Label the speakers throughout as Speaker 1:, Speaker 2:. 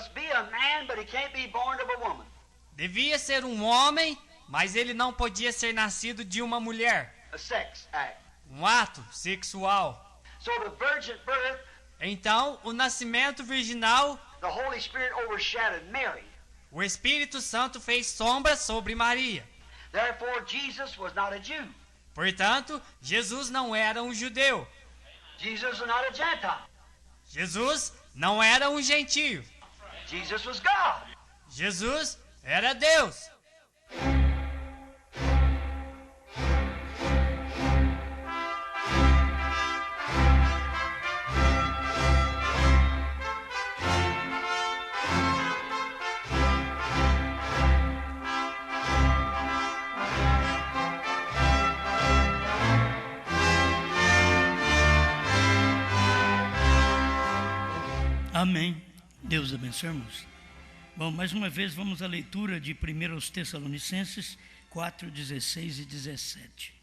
Speaker 1: must be a man, but he can't be born of a woman.
Speaker 2: Devia ser um homem, mas ele não podia ser nascido de uma mulher.
Speaker 1: A sex act.
Speaker 2: Um ato sexual.
Speaker 1: So the virgin birth,
Speaker 2: Então, o nascimento virginal,
Speaker 1: the Holy Spirit overshadowed Mary.
Speaker 2: o Espírito Santo fez sombra sobre Maria.
Speaker 1: Therefore, Jesus was not a Jew.
Speaker 2: Portanto, Jesus não era um judeu.
Speaker 1: Jesus was not a Gentile.
Speaker 2: Jesus não era um gentio.
Speaker 1: Jesus was God.
Speaker 2: Jesus era Deus.
Speaker 3: Amém. Deus abençoe, irmãos. Bom, mais uma vez vamos à leitura de 1 Tessalonicenses 4, 16 e 17.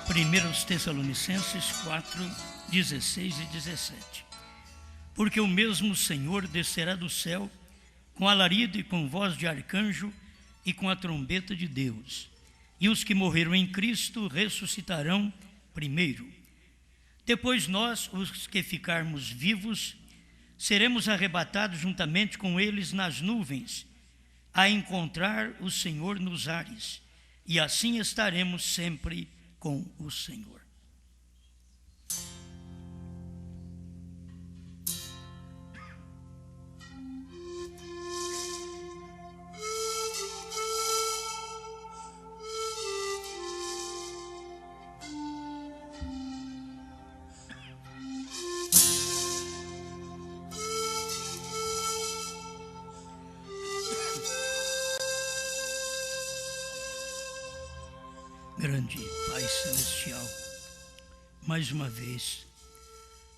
Speaker 3: Primeiros Tessalonicenses 4, 16 e 17. Porque o mesmo Senhor descerá do céu com alarido e com voz de arcanjo e com a trombeta de Deus. E os que morreram em Cristo ressuscitarão primeiro. Depois nós, os que ficarmos vivos, seremos arrebatados juntamente com eles nas nuvens, a encontrar o Senhor nos ares. E assim estaremos sempre com o Senhor. Grande Pai Celestial, mais uma vez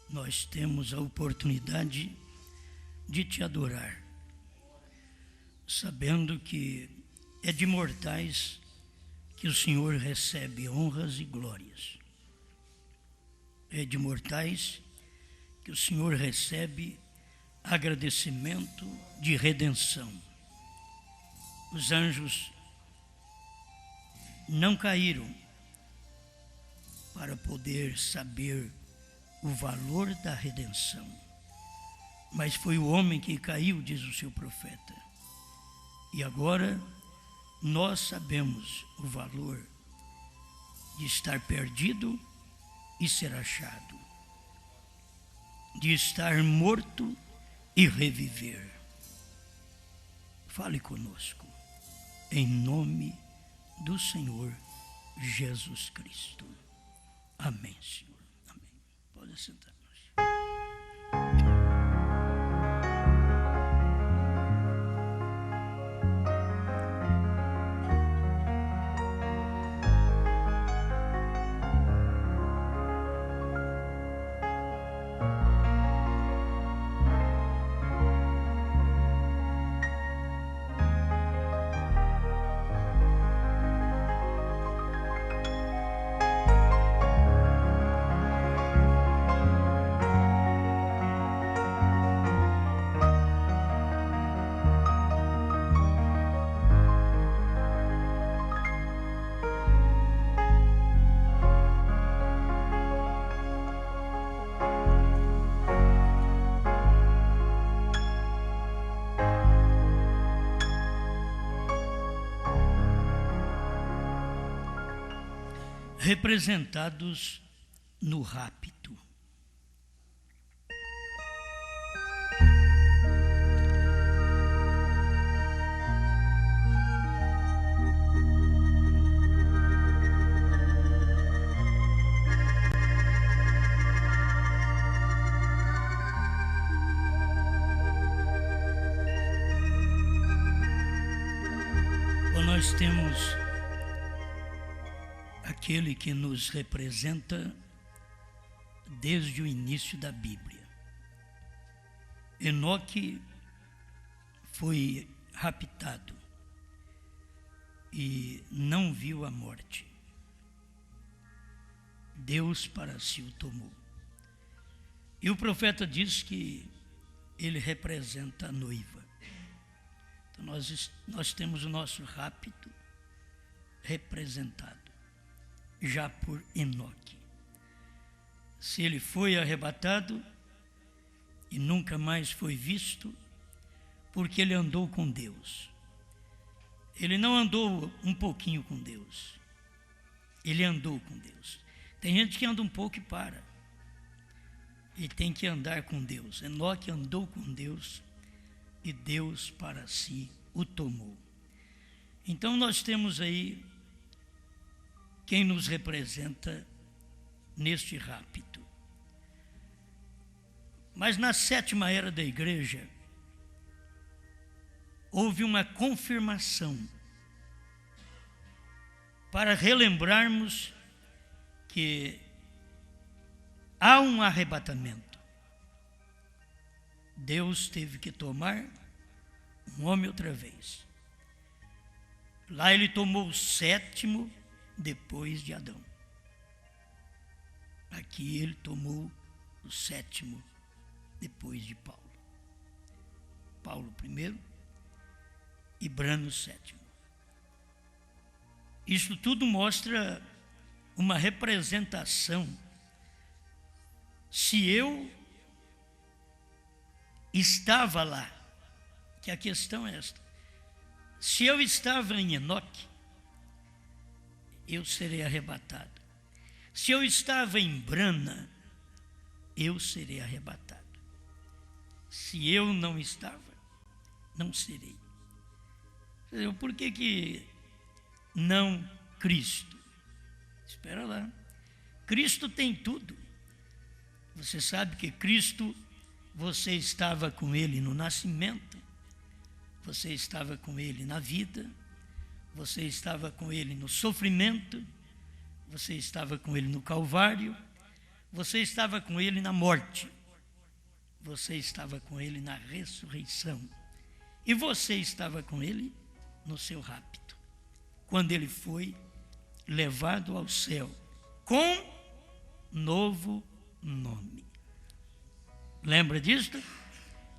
Speaker 3: nós temos a oportunidade de te adorar, sabendo que é de mortais que o Senhor recebe honras e glórias. É de mortais que o Senhor recebe agradecimento de redenção. Os anjos não caíram para poder saber o valor da redenção, mas foi o homem que caiu, diz o seu profeta. E agora nós sabemos o valor de estar perdido e ser achado, de estar morto e reviver. Fale conosco, em nome do Senhor Jesus Cristo. Amém, Senhor. Amém. Pode sentar-nos. Representados no rapto. Nós temos aquele que nos representa desde o início da Bíblia. Enoque foi raptado e não viu a morte. Deus para si o tomou. E o profeta diz que ele representa a noiva. Então nós temos o nosso rapto representado já por Enoque. Se ele foi arrebatado e nunca mais foi visto, porque ele andou com Deus. Ele não andou um pouquinho com Deus. Ele andou com Deus. Tem gente que anda um pouco e para. E tem que andar com Deus. Enoque andou com Deus e Deus para si o tomou. Então nós temos aí quem nos representa neste rapto. Mas na sétima era da igreja, houve uma confirmação para relembrarmos que há um arrebatamento. Deus teve que tomar um homem outra vez. Lá ele tomou o sétimo depois de Adão. Aqui ele tomou o sétimo depois de Paulo. Paulo primeiro e Brano sétimo. Isso tudo mostra uma representação. Se eu estava lá, que a questão é esta: se eu estava em Enoque, eu serei arrebatado. Se eu estava em Brana, eu serei arrebatado. Se eu não estava, não serei. Por que não Cristo? Espera lá. Cristo tem tudo. Você sabe que Cristo, você estava com Ele no nascimento, você estava com Ele na vida, você estava com Ele no sofrimento, você estava com Ele no Calvário, você estava com Ele na morte, você estava com Ele na ressurreição, e você estava com Ele no seu rapto, quando Ele foi levado ao céu com novo nome. Lembra disto?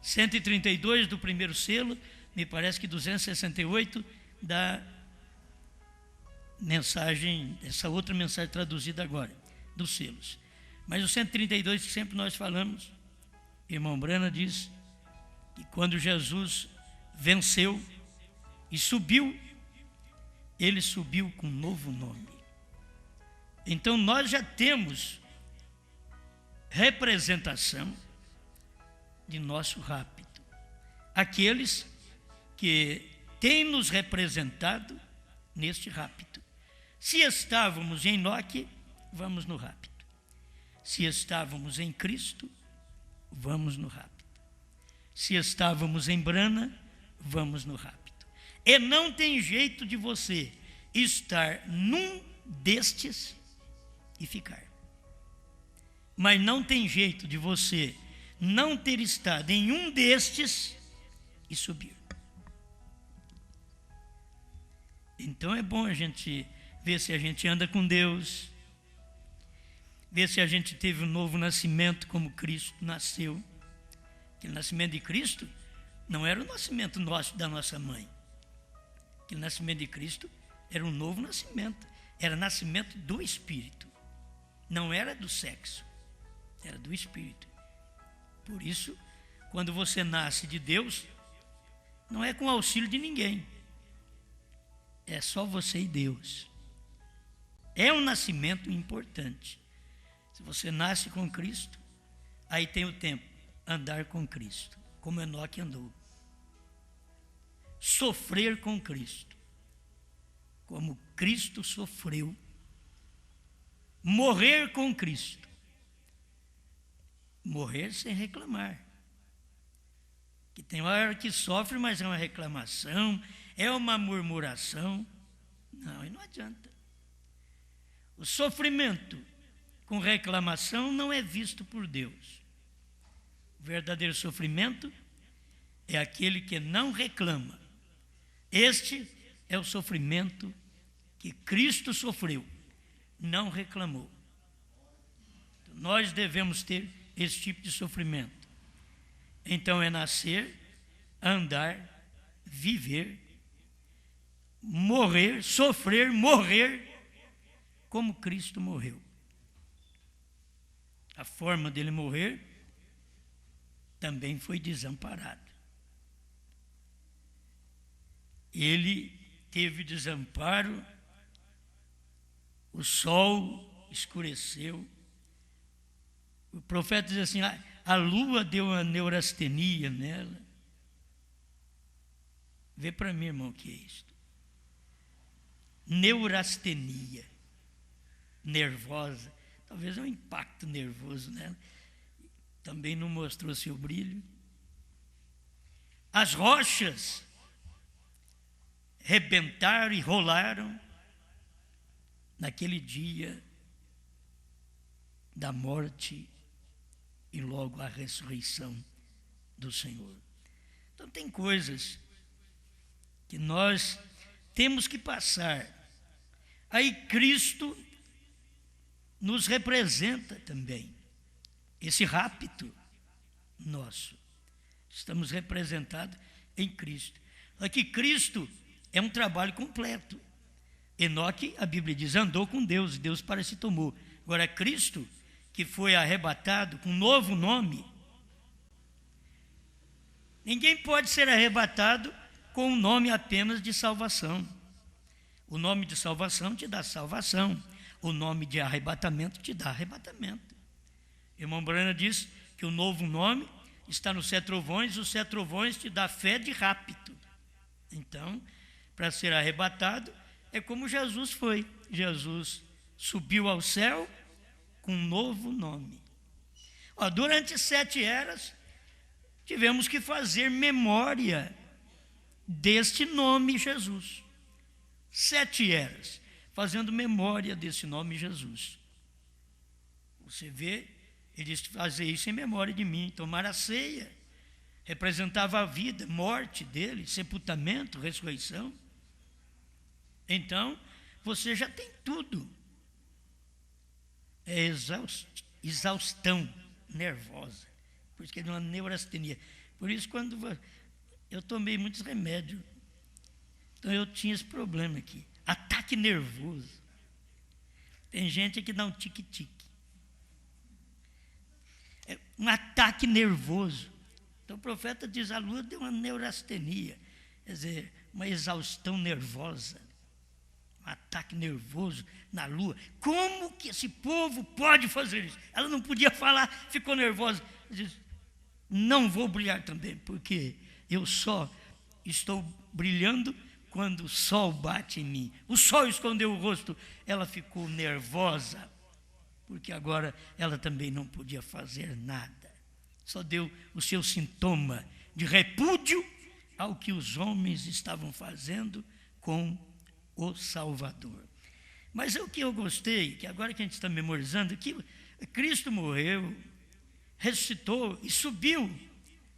Speaker 3: 132 do primeiro selo, me parece que 268 da mensagem, essa outra mensagem traduzida agora, dos selos. Mas o 132 que sempre nós falamos, irmão Brana diz que quando Jesus venceu e subiu, ele subiu com um novo nome. Então nós já temos representação de nosso rapto. Aqueles que têm nos representado neste rapto. Se estávamos em Enoque, vamos no rapto. Se estávamos em Cristo, vamos no rapto. Se estávamos em Brana, vamos no rapto. E não tem jeito de você estar num destes e ficar. Mas não tem jeito de você não ter estado em um destes e subir. Então é bom a gente ver se a gente anda com Deus, ver se a gente teve um novo nascimento como Cristo nasceu. Aquele nascimento de Cristo não era o nascimento nosso, da nossa mãe. Aquele nascimento de Cristo era um novo nascimento, era nascimento do Espírito, não era do sexo, era do Espírito. Por isso, quando você nasce de Deus, não é com auxílio de ninguém, é só você e Deus. É um nascimento importante. Se você nasce com Cristo, aí tem o tempo, andar com Cristo, como Enoque andou. Sofrer com Cristo, como Cristo sofreu. Morrer com Cristo. Morrer sem reclamar. Que tem hora que sofre, mas é uma reclamação, é uma murmuração. Não, e não adianta. O sofrimento com reclamação não é visto por Deus. O verdadeiro sofrimento é aquele que não reclama. Este é o sofrimento que Cristo sofreu, não reclamou. Nós devemos ter esse tipo de sofrimento. Então é nascer, andar, viver, morrer, sofrer, morrer, como Cristo morreu. A forma dele morrer também foi desamparado. Ele teve desamparo, o sol escureceu. O profeta diz assim, a lua deu uma neurastenia nela. Vê para mim, irmão, o que é isto. Neurastenia, nervosa, talvez é um impacto nervoso nela. Também não mostrou seu brilho. As rochas rebentaram e rolaram naquele dia da morte e logo a ressurreição do Senhor. Então tem coisas que nós temos que passar. Aí Cristo nos representa também. Esse rapto nosso. Estamos representados em Cristo. Aqui Cristo é um trabalho completo. Enoque, a Bíblia diz, andou com Deus, e Deus para si tomou. Agora Cristo, que foi arrebatado com um novo nome, ninguém pode ser arrebatado com um nome apenas de salvação. O nome de salvação te dá salvação. O nome de arrebatamento te dá arrebatamento. Irmão Brana diz que o novo nome está nos 7 trovões, os 7 trovões te dá fé de rapto. Então, para ser arrebatado, é como Jesus foi. Jesus subiu ao céu com um novo nome. Durante 7 eras, tivemos que fazer memória deste nome Jesus. 7 eras, fazendo memória desse nome Jesus. Você vê, ele fazia isso em memória de mim. Tomar a ceia representava a vida, morte dele, sepultamento, ressurreição. Então, você já tem tudo. É exaustão nervosa. Por isso que é uma neurastenia. Por isso, quando eu tomei muitos remédios, então eu tinha esse problema aqui. Ataque nervoso. Tem gente que dá um tique-tique. É um ataque nervoso. Então o profeta diz, a lua deu uma neurastenia. Quer dizer, uma exaustão nervosa. Um ataque nervoso na lua. Como que esse povo pode fazer isso? Ela não podia falar, ficou nervosa. Diz, não vou brilhar também, porque eu só estou brilhando quando o sol bate em mim. O sol escondeu o rosto, ela ficou nervosa, porque agora ela também não podia fazer nada. Só deu o seu sintoma de repúdio ao que os homens estavam fazendo com o Salvador. Mas o que eu gostei, que agora que a gente está memorizando, que Cristo morreu, ressuscitou e subiu.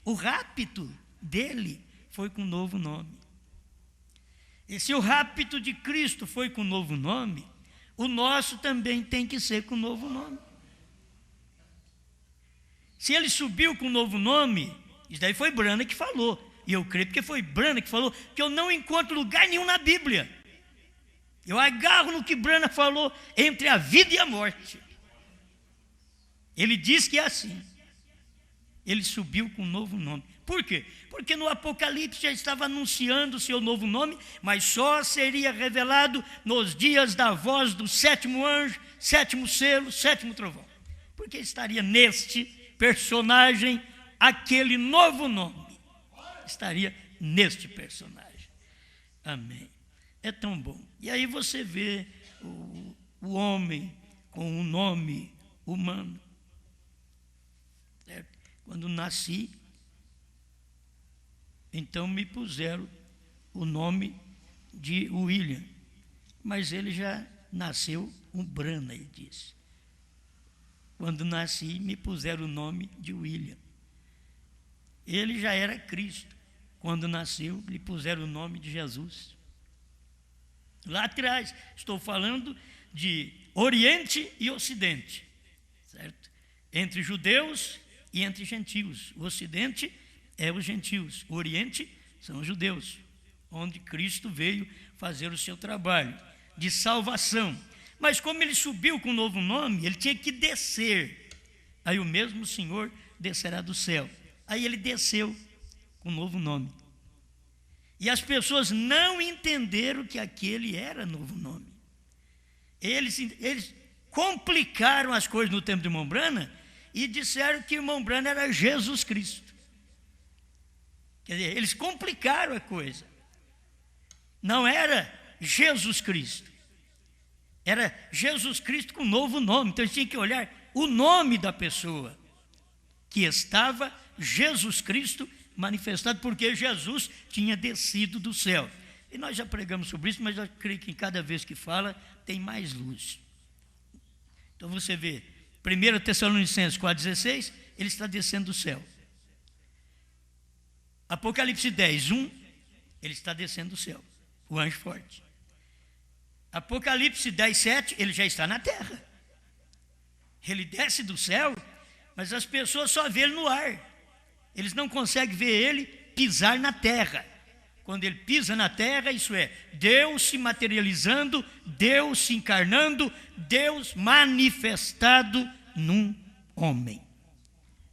Speaker 3: O rapto dele foi com um novo nome. E se o rapto de Cristo foi com um novo nome, o nosso também tem que ser com um novo nome. Se ele subiu com um novo nome, isso daí foi Brana que falou. E eu creio porque foi Brana que falou, que eu não encontro lugar nenhum na Bíblia. Eu agarro no que Brana falou entre a vida e a morte. Ele diz que é assim. Ele subiu com um novo nome. Por quê? Porque no Apocalipse já estava anunciando o seu novo nome, mas só seria revelado nos dias da voz do 7º anjo, 7º selo, 7º trovão. Porque estaria neste personagem aquele novo nome. Estaria neste personagem. Amém. É tão bom. E aí você vê o homem com um nome humano. Certo? Quando nasci, então me puseram o nome de William. Mas ele já nasceu um Brana, ele disse. Quando nasci, me puseram o nome de William. Ele já era Cristo. Quando nasceu, lhe puseram o nome de Jesus. Lá atrás, estou falando de Oriente e Ocidente, certo? Entre judeus e entre gentios. O Ocidente é os gentios, o Oriente são os judeus, onde Cristo veio fazer o seu trabalho de salvação. Mas como ele subiu com um novo nome, ele tinha que descer. Aí o mesmo Senhor descerá do céu. Aí ele desceu com um novo nome. E as pessoas não entenderam que aquele era novo nome. Eles complicaram as coisas no tempo de irmão Branham e disseram que irmão Branham era Jesus Cristo. Quer dizer, eles complicaram a coisa. Não era Jesus Cristo. Era Jesus Cristo com um novo nome. Então eles tinham que olhar o nome da pessoa, que estava Jesus Cristo manifestado, porque Jesus tinha descido do céu. E nós já pregamos sobre isso, mas eu creio que cada vez que fala, tem mais luz. Então você vê, 1 Tessalonicenses 4,16, ele está descendo do céu. Apocalipse 10:1, ele está descendo do céu, o anjo forte. Apocalipse 10:7, ele já está na terra. Ele desce do céu, mas as pessoas só vê ele no ar. Eles não conseguem ver ele pisar na terra. Quando ele pisa na terra, isso é, Deus se materializando, Deus se encarnando, Deus manifestado num homem.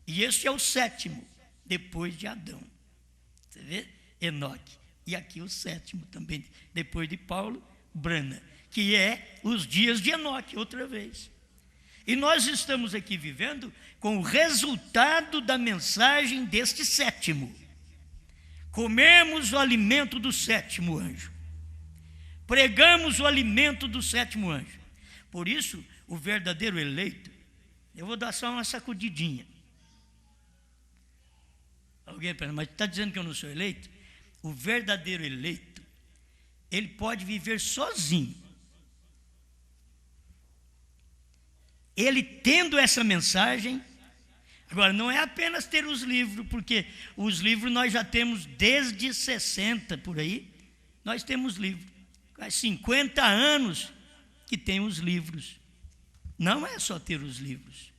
Speaker 3: E esse é o sétimo, depois de Adão. Você vê? Enoque. E aqui o sétimo também, depois de Paulo, Branham, que é os dias de Enoque, outra vez. E nós estamos aqui vivendo com o resultado da mensagem deste sétimo. Comemos o alimento do sétimo anjo. Pregamos o alimento do sétimo anjo. Por isso, o verdadeiro eleito, eu vou dar só uma sacudidinha. Alguém pensa, mas está dizendo que eu não sou eleito? O verdadeiro eleito, ele pode viver sozinho. Ele tendo essa mensagem. Agora, não é apenas ter os livros, porque os livros nós já temos desde 60 por aí. Nós temos livros. Há 50 anos que tem os livros. Não é só ter os livros.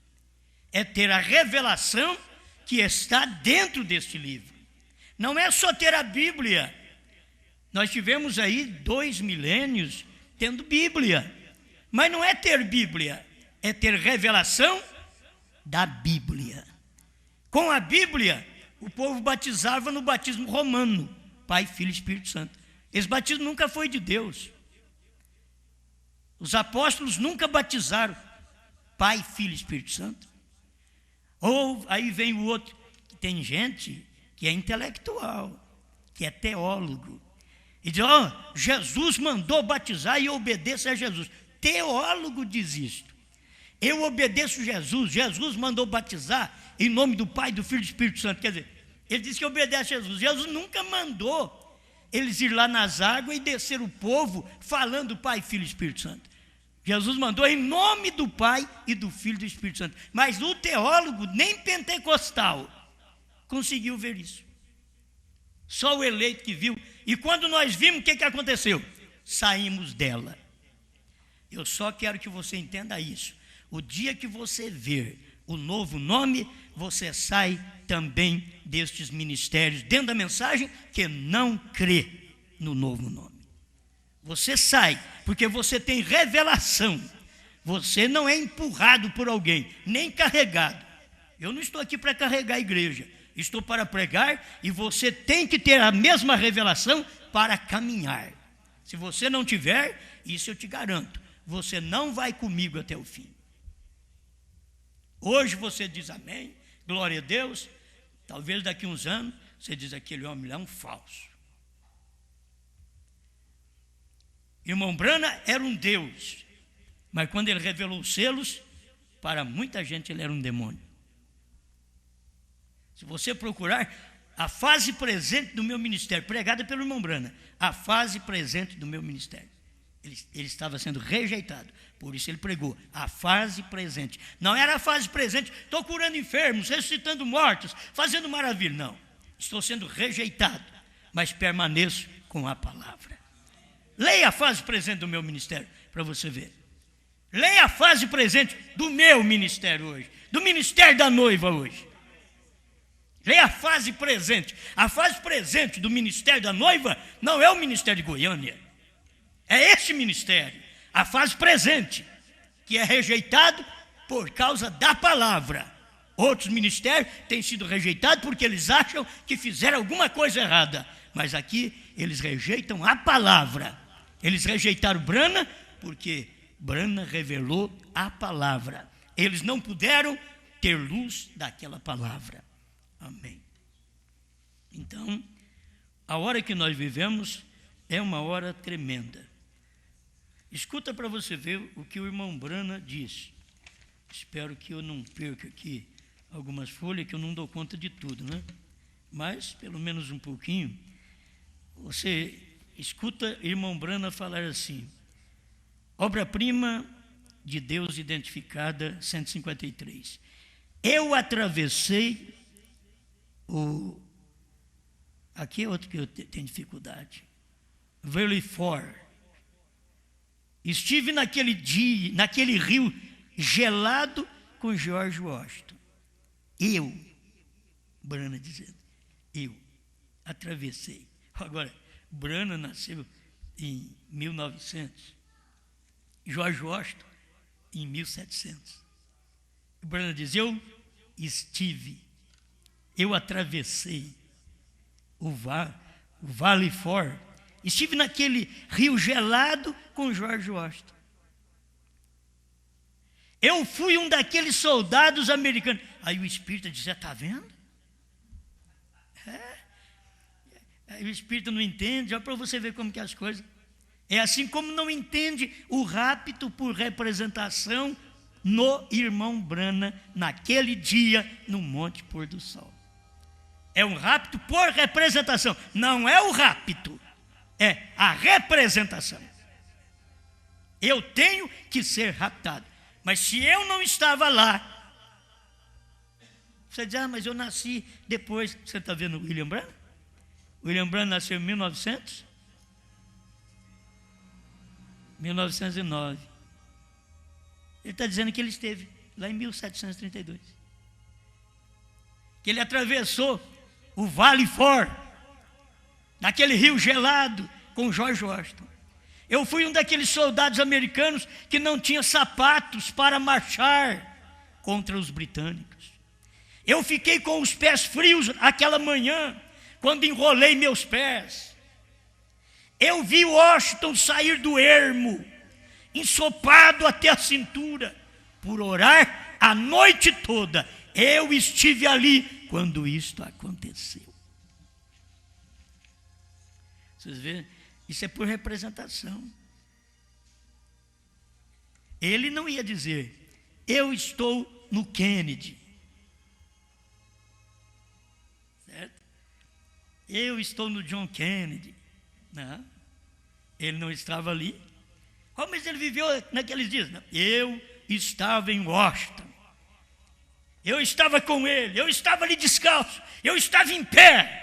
Speaker 3: É ter a revelação que está dentro deste livro. Não é só ter a Bíblia. Nós tivemos aí 2 milênios tendo Bíblia. Mas não é ter Bíblia. É ter revelação da Bíblia. Com a Bíblia, o povo batizava no batismo romano, Pai, Filho e Espírito Santo. Esse batismo nunca foi de Deus. Os apóstolos nunca batizaram Pai, Filho e Espírito Santo. Ou aí vem o outro, que tem gente que é intelectual, que é teólogo, e diz, Jesus mandou batizar e eu obedeço a Jesus. Teólogo diz isto. Eu obedeço Jesus, Jesus mandou batizar em nome do Pai, do Filho e do Espírito Santo. Quer dizer, ele disse que obedece a Jesus. Jesus nunca mandou eles ir lá nas águas e descer o povo falando Pai, Filho e Espírito Santo. Jesus mandou em nome do Pai e do Filho e do Espírito Santo. Mas o teólogo, nem pentecostal, conseguiu ver isso. Só o eleito que viu. E quando nós vimos, o que aconteceu? Saímos dela. Eu só quero que você entenda isso. O dia que você ver o novo nome, você sai também destes ministérios, dentro da mensagem, que não crê no novo nome. Você sai, porque você tem revelação. Você não é empurrado por alguém, nem carregado. Eu não estou aqui para carregar a igreja. Estou para pregar e você tem que ter a mesma revelação para caminhar. Se você não tiver, isso eu te garanto, você não vai comigo até o fim. Hoje você diz amém, glória a Deus. Talvez daqui a uns anos você diz, aquele homem lá é um falso. Irmão Branham era um Deus, mas quando ele revelou os selos, para muita gente ele era um demônio. Se você procurar a fase presente do meu ministério, pregada pelo irmão Branham, a fase presente do meu ministério, Ele estava sendo rejeitado. Por isso ele pregou a fase presente. Não era a fase presente, estou curando enfermos, ressuscitando mortos, fazendo maravilha. Não, estou sendo rejeitado, mas permaneço com a palavra. Leia a fase presente do meu ministério para você ver. Leia a fase presente do meu ministério hoje, do ministério da noiva hoje. Leia a fase presente. A fase presente do ministério da noiva não é o ministério de Goiânia. É este ministério, a fase presente, que é rejeitado por causa da palavra. Outros ministérios têm sido rejeitados porque eles acham que fizeram alguma coisa errada. Mas aqui eles rejeitam a palavra. Eles rejeitaram Brana porque Brana revelou a palavra. Eles não puderam ter luz daquela palavra. Amém. Então, a hora que nós vivemos é uma hora tremenda. Escuta para você ver o que o irmão Brana diz. Espero que eu não perca aqui algumas folhas, que eu não dou conta de tudo, né? Mas, pelo menos um pouquinho, você escuta irmão Brana falar assim: obra-prima de Deus identificada, 153. Eu atravessei aqui é outro que eu tenho dificuldade. Valley For. Estive naquele dia, naquele rio gelado com George Washington. Eu, Brana dizendo, eu atravessei. Agora, Brana nasceu em 1900, George Washington em 1700. Brana diz, eu estive, eu atravessei o Valley For. Estive naquele rio gelado com George Washington. Eu fui um daqueles soldados americanos. Aí o Espírito diz, está vendo? Aí o Espírito não entende, olha para você ver como que é as coisas. É assim como não entende o rapto por representação no irmão Brana, naquele dia, no Monte Pôr do Sol. É um rapto por representação, não é o rapto. É a representação. Eu tenho que ser raptado. Mas se eu não estava lá, você diz, mas eu nasci depois. Você está vendo o William Branham? O William Branham nasceu em 1909. Ele está dizendo que ele esteve lá em 1732. Que ele atravessou o Valley For, naquele rio gelado com George Washington. Eu fui um daqueles soldados americanos que não tinha sapatos para marchar contra os britânicos. Eu fiquei com os pés frios aquela manhã, quando enrolei meus pés. Eu vi Washington sair do ermo, ensopado até a cintura, por orar a noite toda. Eu estive ali quando isto aconteceu. Vocês veem? Isso é por representação. Ele não ia dizer, eu estou no Kennedy. Certo? Eu estou no John Kennedy. Não. Ele não estava ali. Oh, mas ele viveu naqueles dias. Não. Eu estava em Washington. Eu estava com ele. Eu estava ali descalço. Eu estava em pé.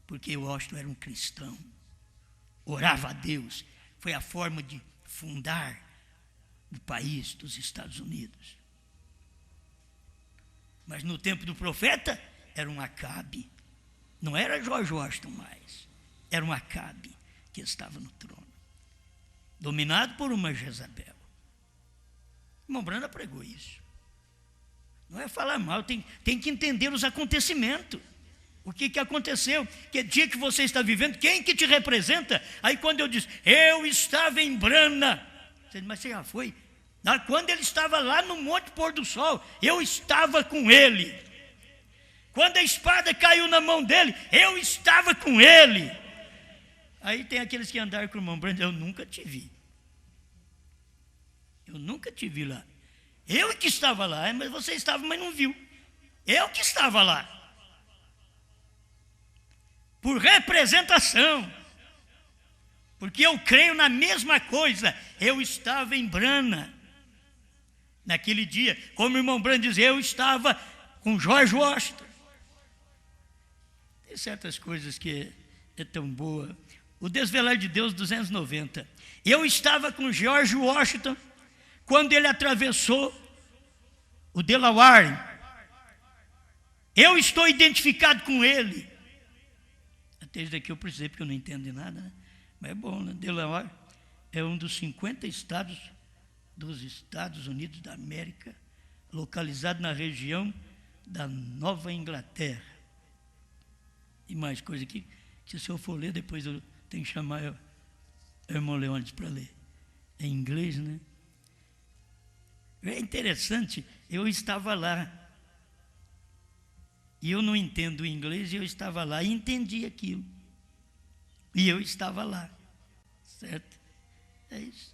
Speaker 3: Porque Washington era um cristão, orava a Deus, foi a forma de fundar o país dos Estados Unidos. Mas no tempo do profeta, era um Acabe, não era George Washington mais, era um Acabe que estava no trono, dominado por uma Jezabel. O irmão Brana pregou isso. Não é falar mal, tem que entender os acontecimentos. O que aconteceu? Que dia que você está vivendo? Quem que te representa? Aí quando eu disse, eu estava em Brana. Você disse, mas você já foi? Quando ele estava lá no Monte Pôr do Sol, eu estava com ele. Quando a espada caiu na mão dele, eu estava com ele. Aí tem aqueles que andaram com o irmão Brana, eu nunca te vi. Eu nunca te vi lá. Eu que estava lá, mas você estava, mas não viu. Eu que estava lá. Por representação. Porque eu creio na mesma coisa. Eu estava em Brana naquele dia, como o irmão Branham dizia, eu estava com George Washington. Tem certas coisas que é tão boa. O Desvelar de Deus 290. Eu estava com George Washington quando ele atravessou o Delaware. Eu estou identificado com ele. Até isso daqui eu precisei, porque eu não entendo de nada, né? Mas é bom, né? Delaware é um dos 50 estados dos Estados Unidos da América, localizado na região da Nova Inglaterra. E mais coisa aqui, que se eu for ler, depois eu tenho que chamar o irmão Leônidas para ler. É em inglês, né? É interessante, eu estava lá, e eu não entendo inglês, e eu estava lá e entendi aquilo. E eu estava lá, certo? É isso.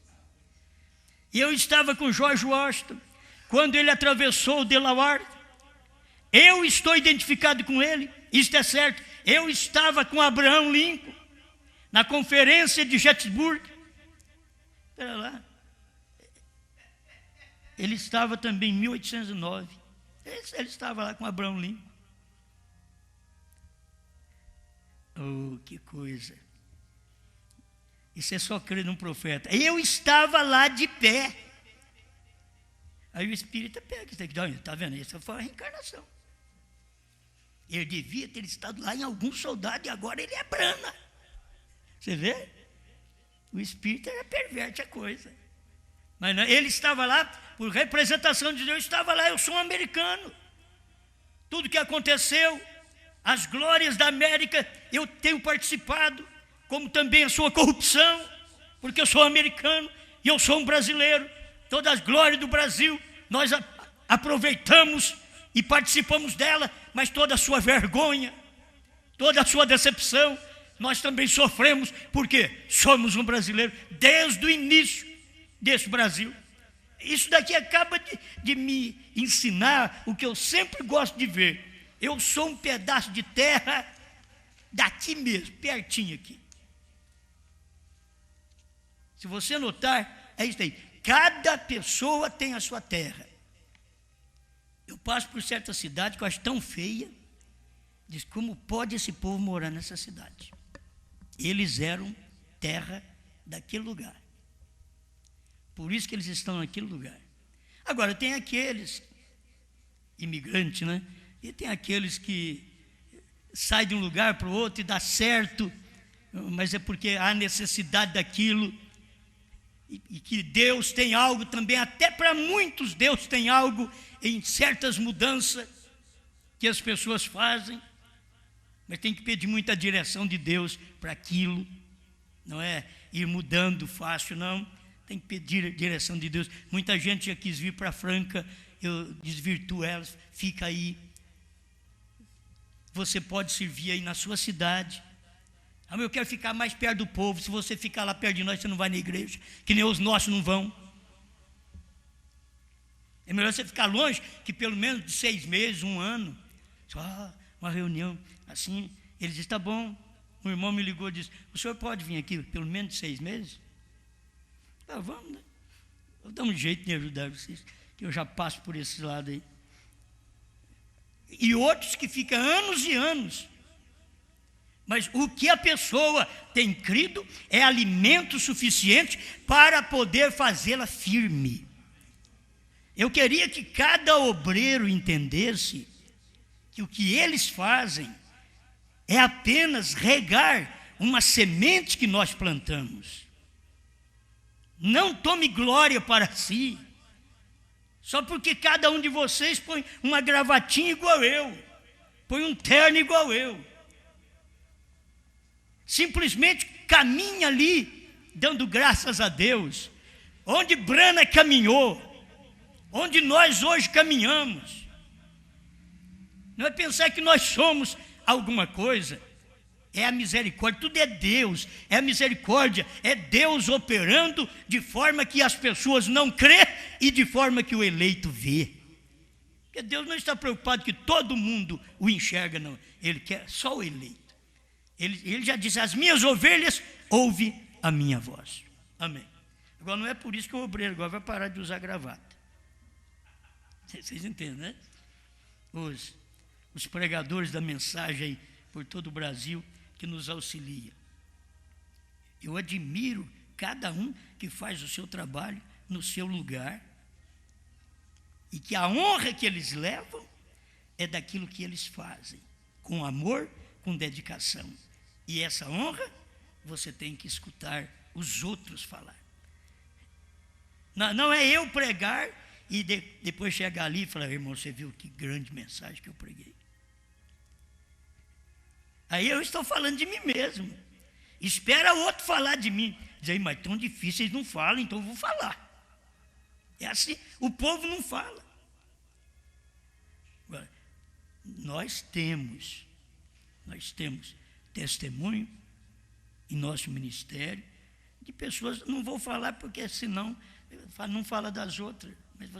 Speaker 3: E eu estava com George Washington, quando ele atravessou o Delaware. Eu estou identificado com ele, isto é certo. Eu estava com Abraham Lincoln, na conferência de Gettysburg. Espera lá. Ele estava também em 1809. Ele estava lá com Abraham Lincoln. Oh, que coisa. Isso é só crer num profeta. Eu estava lá de pé. Aí o espírita pega isso aqui. Está vendo? Essa foi a reencarnação. Ele devia ter estado lá em algum soldado e agora ele é Brana. Você vê? O espírita perverte a coisa. Mas não, ele estava lá por representação de Deus. Eu estava lá, eu sou um americano. Tudo que aconteceu, as glórias da América, eu tenho participado, como também a sua corrupção, porque eu sou americano e eu sou um brasileiro. Todas as glórias do Brasil, nós aproveitamos e participamos dela, mas toda a sua vergonha, toda a sua decepção, nós também sofremos, porque somos um brasileiro desde o início desse Brasil. Isso daqui acaba de me ensinar o que eu sempre gosto de ver. Eu sou um pedaço de terra daqui mesmo, pertinho aqui. Se você notar, é isso aí. Cada pessoa tem a sua terra. Eu passo por certa cidade que eu acho tão feia. Diz, como pode esse povo morar nessa cidade? Eles eram terra daquele lugar. Por isso que eles estão naquele lugar. Agora, tem aqueles imigrantes, né? E tem aqueles que saem de um lugar para o outro e dá certo, mas é porque há necessidade daquilo. E que Deus tem algo também, até para muitos Deus tem algo em certas mudanças que as pessoas fazem, mas tem que pedir muita direção de Deus para aquilo, não é ir mudando fácil, não, tem que pedir a direção de Deus. Muita gente já quis vir para Franca, eu desvirtuo elas, fica aí, você pode servir aí na sua cidade. Eu quero ficar mais perto do povo. Se você ficar lá perto de nós, você não vai na igreja, que nem os nossos não vão. É melhor você ficar longe, que pelo menos de 6 meses, 1 ano, só uma reunião assim. Ele disse, tá bom. Um irmão me ligou e disse, o senhor pode vir aqui pelo menos de 6 meses? Vamos, né? Vou dar um jeito de ajudar vocês, que eu já passo por esse lado aí. E outros que ficam anos e anos. Mas o que a pessoa tem crido é alimento suficiente para poder fazê-la firme. Eu queria que cada obreiro entendesse que o que eles fazem é apenas regar uma semente que nós plantamos. Não tome glória para si, só porque cada um de vocês põe uma gravatinha igual eu, põe um terno igual eu. Simplesmente caminha ali, dando graças a Deus, onde Brana caminhou, onde nós hoje caminhamos. Não é pensar que nós somos alguma coisa, é a misericórdia, tudo é Deus, é a misericórdia, é Deus operando de forma que as pessoas não crê e de forma que o eleito vê. Porque Deus não está preocupado que todo mundo o enxerga, não, Ele quer só o eleito. Ele já disse, as minhas ovelhas ouvem a minha voz. Amém. Agora, não é por isso que o obreiro agora vai parar de usar gravata. Vocês entendem, né? Os pregadores da mensagem aí por todo o Brasil que nos auxiliam. Eu admiro cada um que faz o seu trabalho no seu lugar e que a honra que eles levam é daquilo que eles fazem, com amor, com dedicação. E essa honra você tem que escutar os outros falar. Não é eu pregar e depois chegar ali e falar: irmão, você viu que grande mensagem que eu preguei? Aí eu estou falando de mim mesmo. Espera o outro falar de mim. Diz aí, mas tão difícil, eles não falam, então eu vou falar. É assim, o povo não fala. Agora, nós temos testemunho em nosso ministério de pessoas, não vou falar porque senão não fala das outras, mas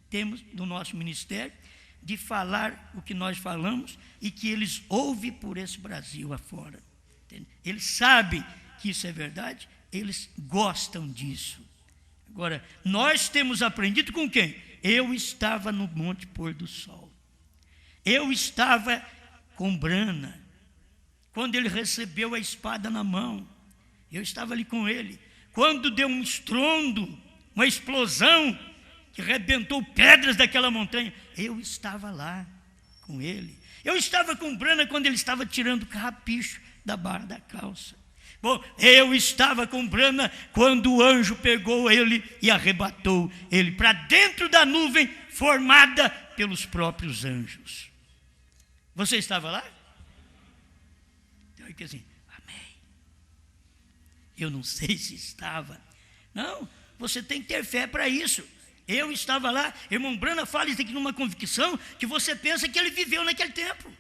Speaker 3: temos do nosso ministério de falar o que nós falamos e que eles ouvem por esse Brasil afora. Entende? Eles sabem que isso é verdade, eles gostam disso. Agora, nós temos aprendido com quem? Eu estava no Monte Pôr do Sol. Eu estava com Brana, quando ele recebeu a espada na mão. Eu estava ali com ele. Quando deu um estrondo, uma explosão, que rebentou pedras daquela montanha, eu estava lá com ele. Eu estava com Brana quando ele estava tirando o carrapicho da barra da calça. Bom, eu estava com Brana quando o anjo pegou ele e arrebatou ele para dentro da nuvem formada pelos próprios anjos. Você estava lá? Então, que assim, amém. Eu não sei se estava. Não, você tem que ter fé para isso. Eu estava lá, irmão Brana fala isso aqui numa convicção que você pensa que ele viveu naquele tempo.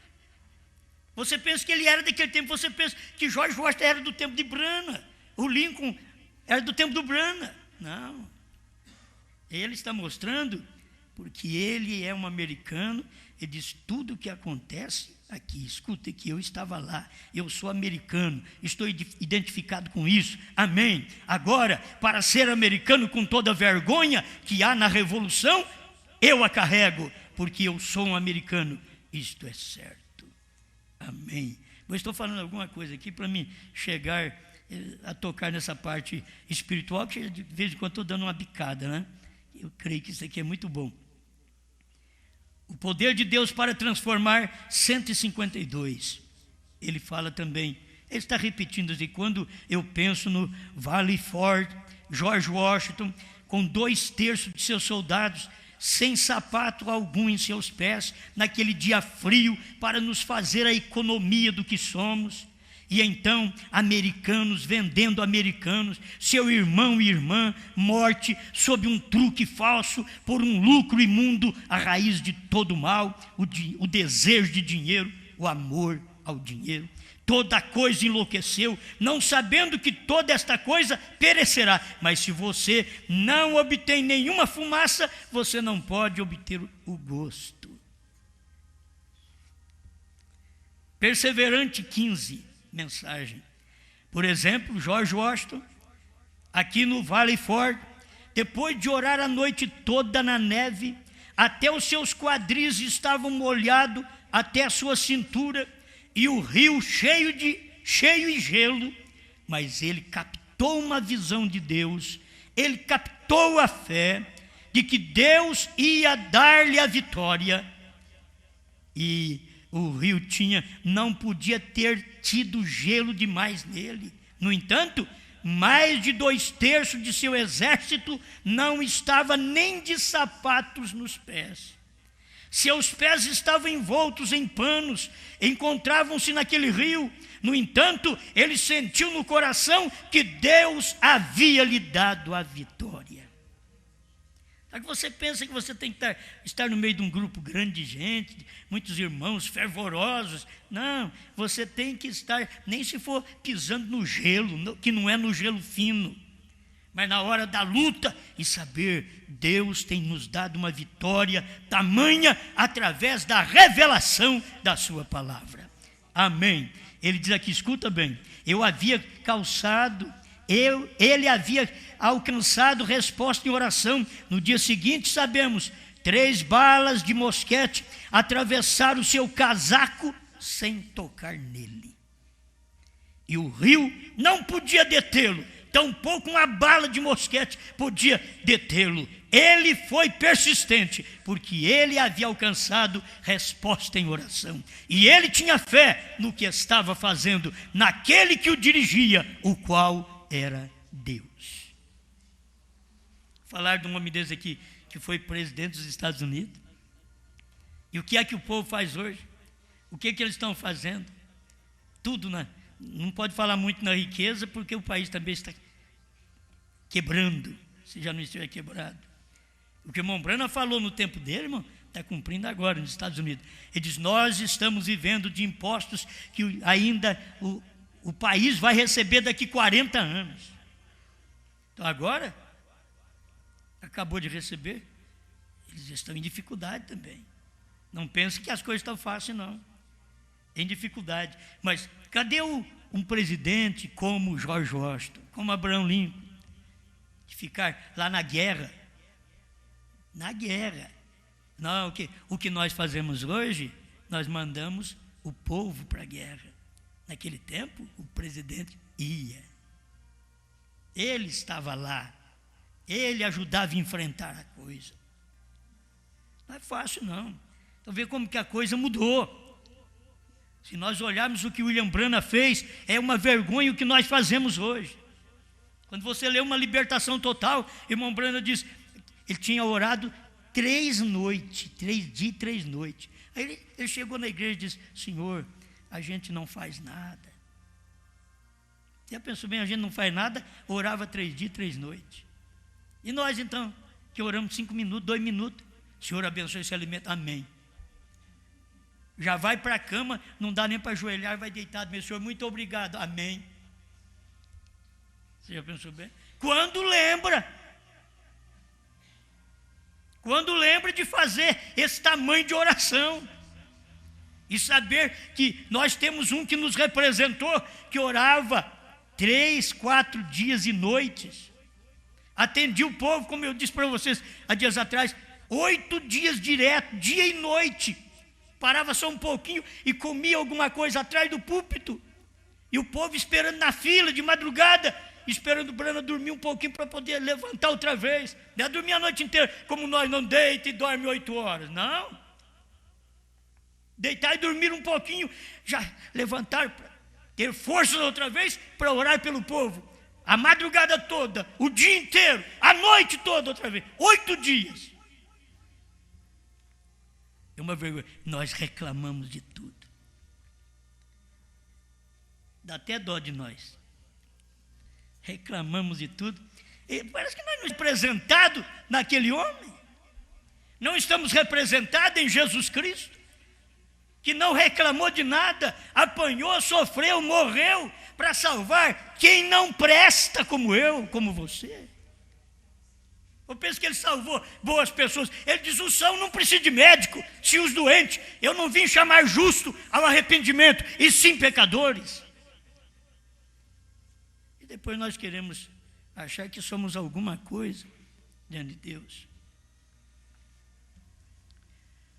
Speaker 3: Você pensa que ele era daquele tempo, você pensa que George Washington era do tempo de Brana, o Lincoln era do tempo do Brana. Não. Ele está mostrando, porque ele é um americano, ele diz tudo o que acontece aqui, escuta que eu estava lá, eu sou americano, estou identificado com isso, amém. Agora, para ser americano com toda a vergonha que há na revolução, eu a carrego, porque eu sou um americano, isto é certo, amém. Eu estou falando alguma coisa aqui para mim chegar a tocar nessa parte espiritual, que de vez em quando estou dando uma bicada, né? Eu creio que isso aqui é muito bom. O poder de Deus para transformar 152. Ele fala também, ele está repetindo assim, quando eu penso no Valley Forge, George Washington, com 2/3 de seus soldados, sem sapato algum em seus pés, naquele dia frio, para nos fazer a economia do que somos. E então, americanos vendendo americanos, seu irmão e irmã, morte sob um truque falso, por um lucro imundo, a raiz de todo mal, o desejo de dinheiro, o amor ao dinheiro. Toda coisa enlouqueceu, não sabendo que toda esta coisa perecerá. Mas se você não obtém nenhuma fumaça, você não pode obter o gosto. Perseverante 15. Mensagem. Por exemplo, George Washington, aqui no Valley Forge, depois de orar a noite toda na neve, até os seus quadris estavam molhados até a sua cintura, e o rio cheio de gelo, mas ele captou uma visão de Deus, ele captou a fé de que Deus ia dar-lhe a vitória, e o rio não podia ter tido gelo demais nele. No entanto, mais de 2/3 de seu exército não estava nem de sapatos nos pés. Seus pés estavam envoltos em panos, encontravam-se naquele rio. No entanto, ele sentiu no coração que Deus havia lhe dado a vitória. Sabe que você pensa que você tem que estar no meio de um grupo grande de gente, muitos irmãos fervorosos. Não, você tem que estar, nem se for pisando no gelo, que não é no gelo fino, mas na hora da luta, e saber, Deus tem nos dado uma vitória tamanha através da revelação da sua palavra. Amém. Ele diz aqui, escuta bem, eu havia calçado ele havia alcançado resposta em oração. No dia seguinte, sabemos, 3 balas de mosquete atravessaram o seu casaco sem tocar nele. E o rio não podia detê-lo, tampouco uma bala de mosquete podia detê-lo. Ele foi persistente, porque ele havia alcançado resposta em oração. E ele tinha fé no que estava fazendo, naquele que o dirigia, o qual era Deus. Falar de um homem desse aqui, que foi presidente dos Estados Unidos. E o que é que o povo faz hoje? O que é que eles estão fazendo? Tudo, não pode falar muito na riqueza, porque o país também está quebrando, se já não estiver quebrado. O que o irmão Branham falou no tempo dele, irmão, está cumprindo agora nos Estados Unidos. Ele diz, nós estamos vivendo de impostos que ainda o país vai receber daqui 40 anos. Então agora, acabou de receber, eles estão em dificuldade também. Não pense que as coisas estão fáceis, não. Em dificuldade. Mas cadê um presidente como George Washington, como Abraham Lincoln, de ficar lá na guerra? Na guerra. Não, o que nós fazemos hoje, nós mandamos o povo para a guerra. Naquele tempo, o presidente ia. Ele estava lá. Ele ajudava a enfrentar a coisa. Não é fácil, não. Então, vê como que a coisa mudou. Se nós olharmos o que William Branham fez, é uma vergonha o que nós fazemos hoje. Quando você lê uma libertação total, irmão Branham diz, ele tinha orado 3 noites, 3 dias e 3 noites. Aí ele chegou na igreja e disse, Senhor, a gente não faz nada. Já pensou bem, a gente não faz nada, orava 3 dias e 3 noites. E nós então, que oramos 5 minutos, 2 minutos, Senhor abençoe esse alimento, amém. Já vai para a cama, não dá nem para ajoelhar, vai deitado, meu Senhor, muito obrigado, amém. Você já pensou bem? Quando lembra de fazer esse tamanho de oração, e saber que nós temos um que nos representou, que orava 3, 4 dias e noites, atendia o povo, como eu disse para vocês há dias atrás, 8 dias direto, dia e noite, parava só um pouquinho e comia alguma coisa atrás do púlpito, e o povo esperando na fila de madrugada, esperando o Branham dormir um pouquinho para poder levantar outra vez. Não é dormir a noite inteira, como nós não deita e dorme 8 horas, não. Deitar e dormir um pouquinho, já levantar, para ter forças outra vez para orar pelo povo. A madrugada toda, o dia inteiro, a noite toda outra vez, 8 dias. É uma vergonha. Nós reclamamos de tudo. Dá até dó de nós. Reclamamos de tudo. E parece que nós não estamos representados naquele homem. Não estamos representados em Jesus Cristo, que não reclamou de nada, apanhou, sofreu, morreu para salvar quem não presta como eu, como você. Eu penso que ele salvou boas pessoas. Ele diz, o são não precisa de médico, se os doentes. Eu não vim chamar justo ao arrependimento, e sim pecadores. E depois nós queremos achar que somos alguma coisa diante de Deus.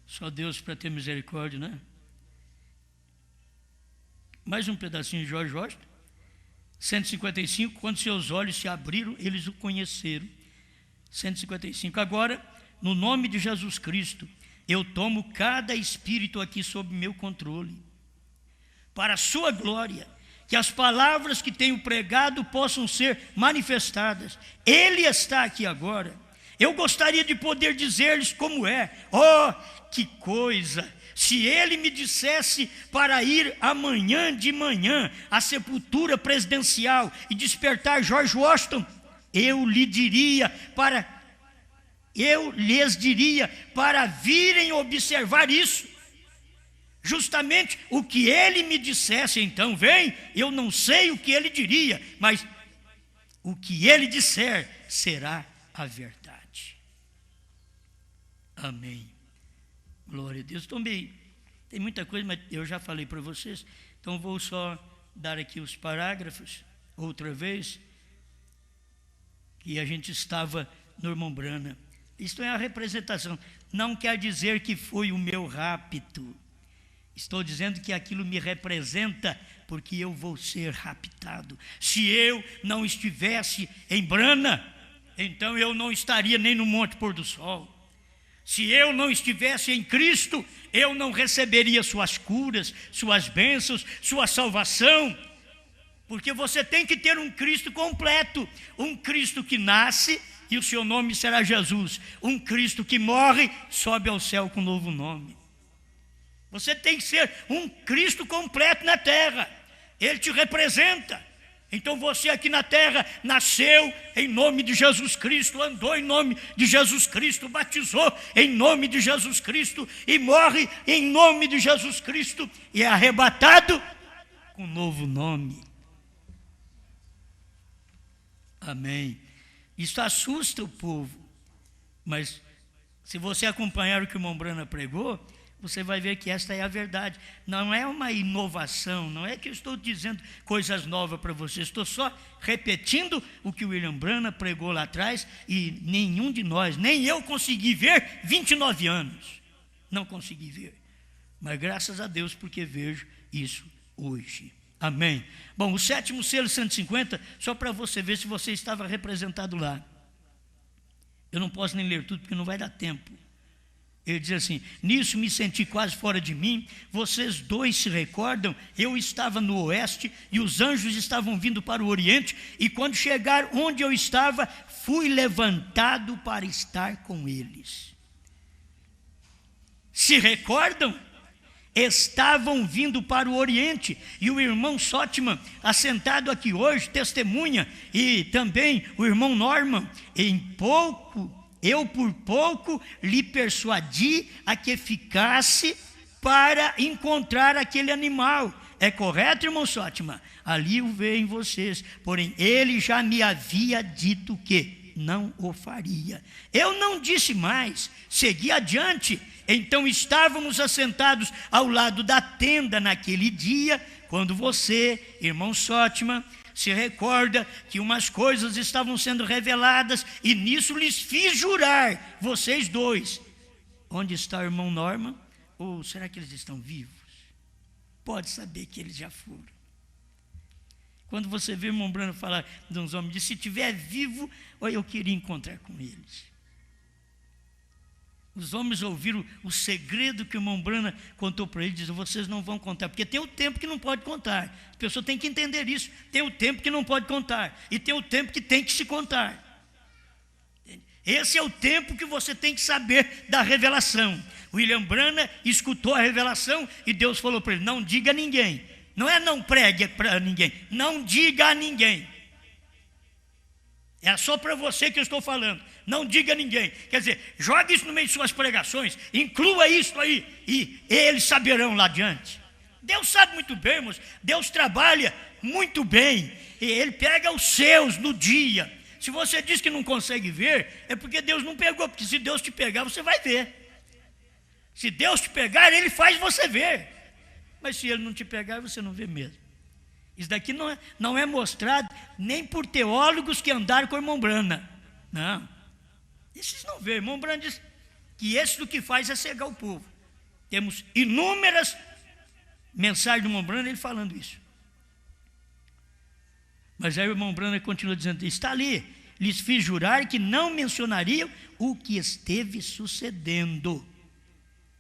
Speaker 3: Só Deus para ter misericórdia, né? Mais um pedacinho de George Washington. 155, quando seus olhos se abriram, eles o conheceram. 155, agora, no nome de Jesus Cristo, eu tomo cada espírito aqui sob meu controle, para a sua glória, que as palavras que tenho pregado possam ser manifestadas. Ele está aqui agora. Eu gostaria de poder dizer-lhes como é. Oh, que coisa! Se ele me dissesse para ir amanhã de manhã à sepultura presidencial e despertar George Washington, eu lhes diria para virem observar isso. Justamente o que ele me dissesse, então vem, eu não sei o que ele diria, mas o que ele disser será a verdade. Amém. Glória a Deus. Também tem muita coisa, mas eu já falei para vocês, então vou só dar aqui os parágrafos outra vez, e a gente estava no irmão Branham. Isto é a representação. Não quer dizer que foi o meu rapto. Estou dizendo que aquilo me representa, porque eu vou ser raptado. Se eu não estivesse em Branham, então eu não estaria nem no Monte Pôr do Sol. Se eu não estivesse em Cristo, eu não receberia suas curas, suas bênçãos, sua salvação. Porque você tem que ter um Cristo completo, um Cristo que nasce e o seu nome será Jesus, um Cristo que morre, sobe ao céu com um novo nome. Você tem que ser um Cristo completo na terra, Ele te representa. Então você aqui na terra nasceu em nome de Jesus Cristo, andou em nome de Jesus Cristo, batizou em nome de Jesus Cristo e morre em nome de Jesus Cristo e é arrebatado com um novo nome. Amém. Isso assusta o povo, mas se você acompanhar o que o irmão Branham pregou, você vai ver que esta é a verdade. Não é uma inovação, não é que eu estou dizendo coisas novas para você, estou só repetindo o que o William Branham pregou lá atrás e nenhum de nós, nem eu consegui ver 29 anos, não consegui ver, mas graças a Deus porque vejo isso hoje. Amém. Bom, o sétimo selo 150, só para você ver se você estava representado lá. Eu não posso nem ler tudo porque não vai dar tempo. Ele diz assim: nisso me senti quase fora de mim. Vocês dois se recordam? Eu estava no oeste e os anjos estavam vindo para o oriente, e quando chegaram onde eu estava, fui levantado para estar com eles. Se recordam? Estavam vindo para o Oriente, e o irmão Sotman, assentado aqui hoje, testemunha, e também o irmão Norman, eu por pouco lhe persuadi a que ficasse para encontrar aquele animal. É correto, irmão Sotman? Ali o veem vocês, porém ele já me havia dito que não o faria. Eu não disse mais, segui adiante. Então estávamos assentados ao lado da tenda naquele dia, quando você, irmão Sotman, se recorda que umas coisas estavam sendo reveladas, e nisso lhes fiz jurar, vocês dois. Onde está o irmão Norman? Ou será que eles estão vivos? Pode saber que eles já foram. Quando você vê o irmão Branham falar de uns homens, diz: se estiver vivo, eu queria encontrar com eles. Os homens ouviram o segredo que o irmão Branham contou para eles, dizem: vocês não vão contar, porque tem o tempo que não pode contar. As pessoas têm que entender isso. Tem o tempo que não pode contar, e tem o tempo que tem que se contar. Esse é o tempo que você tem que saber da revelação. William Branham escutou a revelação e Deus falou para ele: não diga a ninguém. Não é não pregue para ninguém, não diga a ninguém. É só para você que eu estou falando. Não diga a ninguém. Quer dizer, jogue isso no meio de suas pregações, inclua isso aí, e eles saberão lá adiante. Deus sabe muito bem, irmãos. Deus trabalha muito bem, e Ele pega os seus no dia. Se você diz que não consegue ver, é porque Deus não pegou, porque se Deus te pegar, você vai ver. Se Deus te pegar, Ele faz você ver. Mas se Ele não te pegar, você não vê mesmo. Isso daqui não é mostrado nem por teólogos que andaram com o irmão Branham. Não. Esses não vê. O irmão Branham diz que esse do que faz é cegar o povo. Temos inúmeras mensagens do irmão Branham, ele falando isso. Mas aí o irmão Branham continua dizendo: está ali, lhes fiz jurar que não mencionariam o que esteve sucedendo.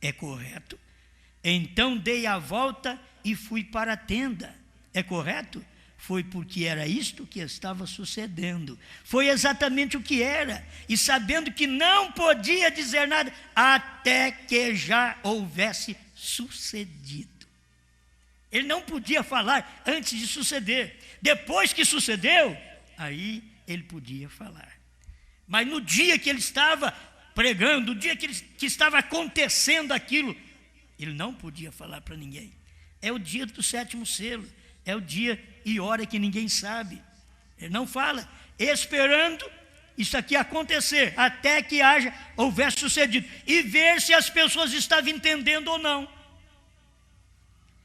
Speaker 3: É correto? Então dei a volta e fui para a tenda. É correto? Foi porque era isto que estava sucedendo. Foi exatamente o que era. E sabendo que não podia dizer nada até que já houvesse sucedido. Ele não podia falar antes de suceder. Depois que sucedeu, aí ele podia falar. Mas no dia que ele estava pregando, no dia que estava acontecendo aquilo, ele não podia falar para ninguém. É o dia do sétimo selo. É o dia e hora que ninguém sabe. Ele não fala, esperando isso aqui acontecer, até que houvesse sucedido, e ver se as pessoas estavam entendendo ou não.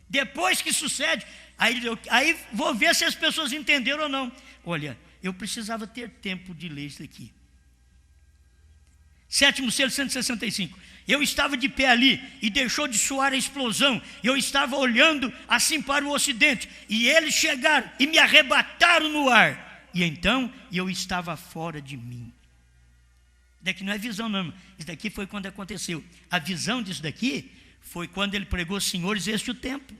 Speaker 3: Depois que sucede, aí vou ver se as pessoas entenderam ou não. Olha, eu precisava ter tempo de ler isso aqui. Sétimo selo, 165. Eu estava de pé ali e deixou de soar a explosão. Eu estava olhando assim para o ocidente e eles chegaram e me arrebataram no ar. E então eu estava fora de mim. Isso daqui não é visão não, isso daqui foi quando aconteceu. A visão disso daqui foi quando ele pregou: senhores, este é o tempo.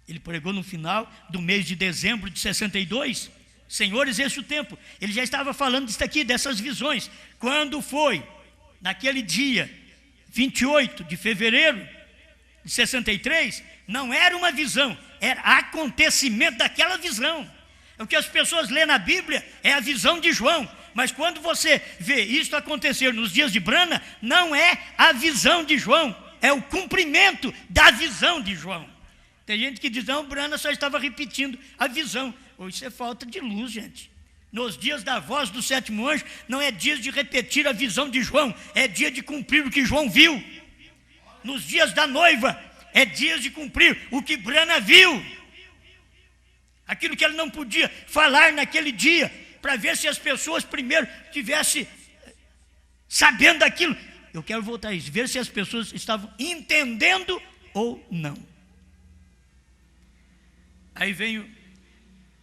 Speaker 3: Ele pregou no final do mês de dezembro de 62. Senhores, este é o tempo. Ele já estava falando disso aqui, dessas visões. Quando foi? Naquele dia 28 de fevereiro de 63, não era uma visão, era acontecimento daquela visão. O que as pessoas lêem na Bíblia é a visão de João, mas quando você vê isso acontecer nos dias de Branham, não é a visão de João, é o cumprimento da visão de João. Tem gente que diz: não, Branham só estava repetindo a visão. Isso é falta de luz, gente. Nos dias da voz do sétimo anjo, não é dia de repetir a visão de João, é dia de cumprir o que João viu. Nos dias da noiva, é dia de cumprir o que Branham viu. Aquilo que ele não podia falar naquele dia, para ver se as pessoas primeiro tivessem sabendo daquilo. Eu quero voltar a isso, ver se as pessoas estavam entendendo ou não. Aí vem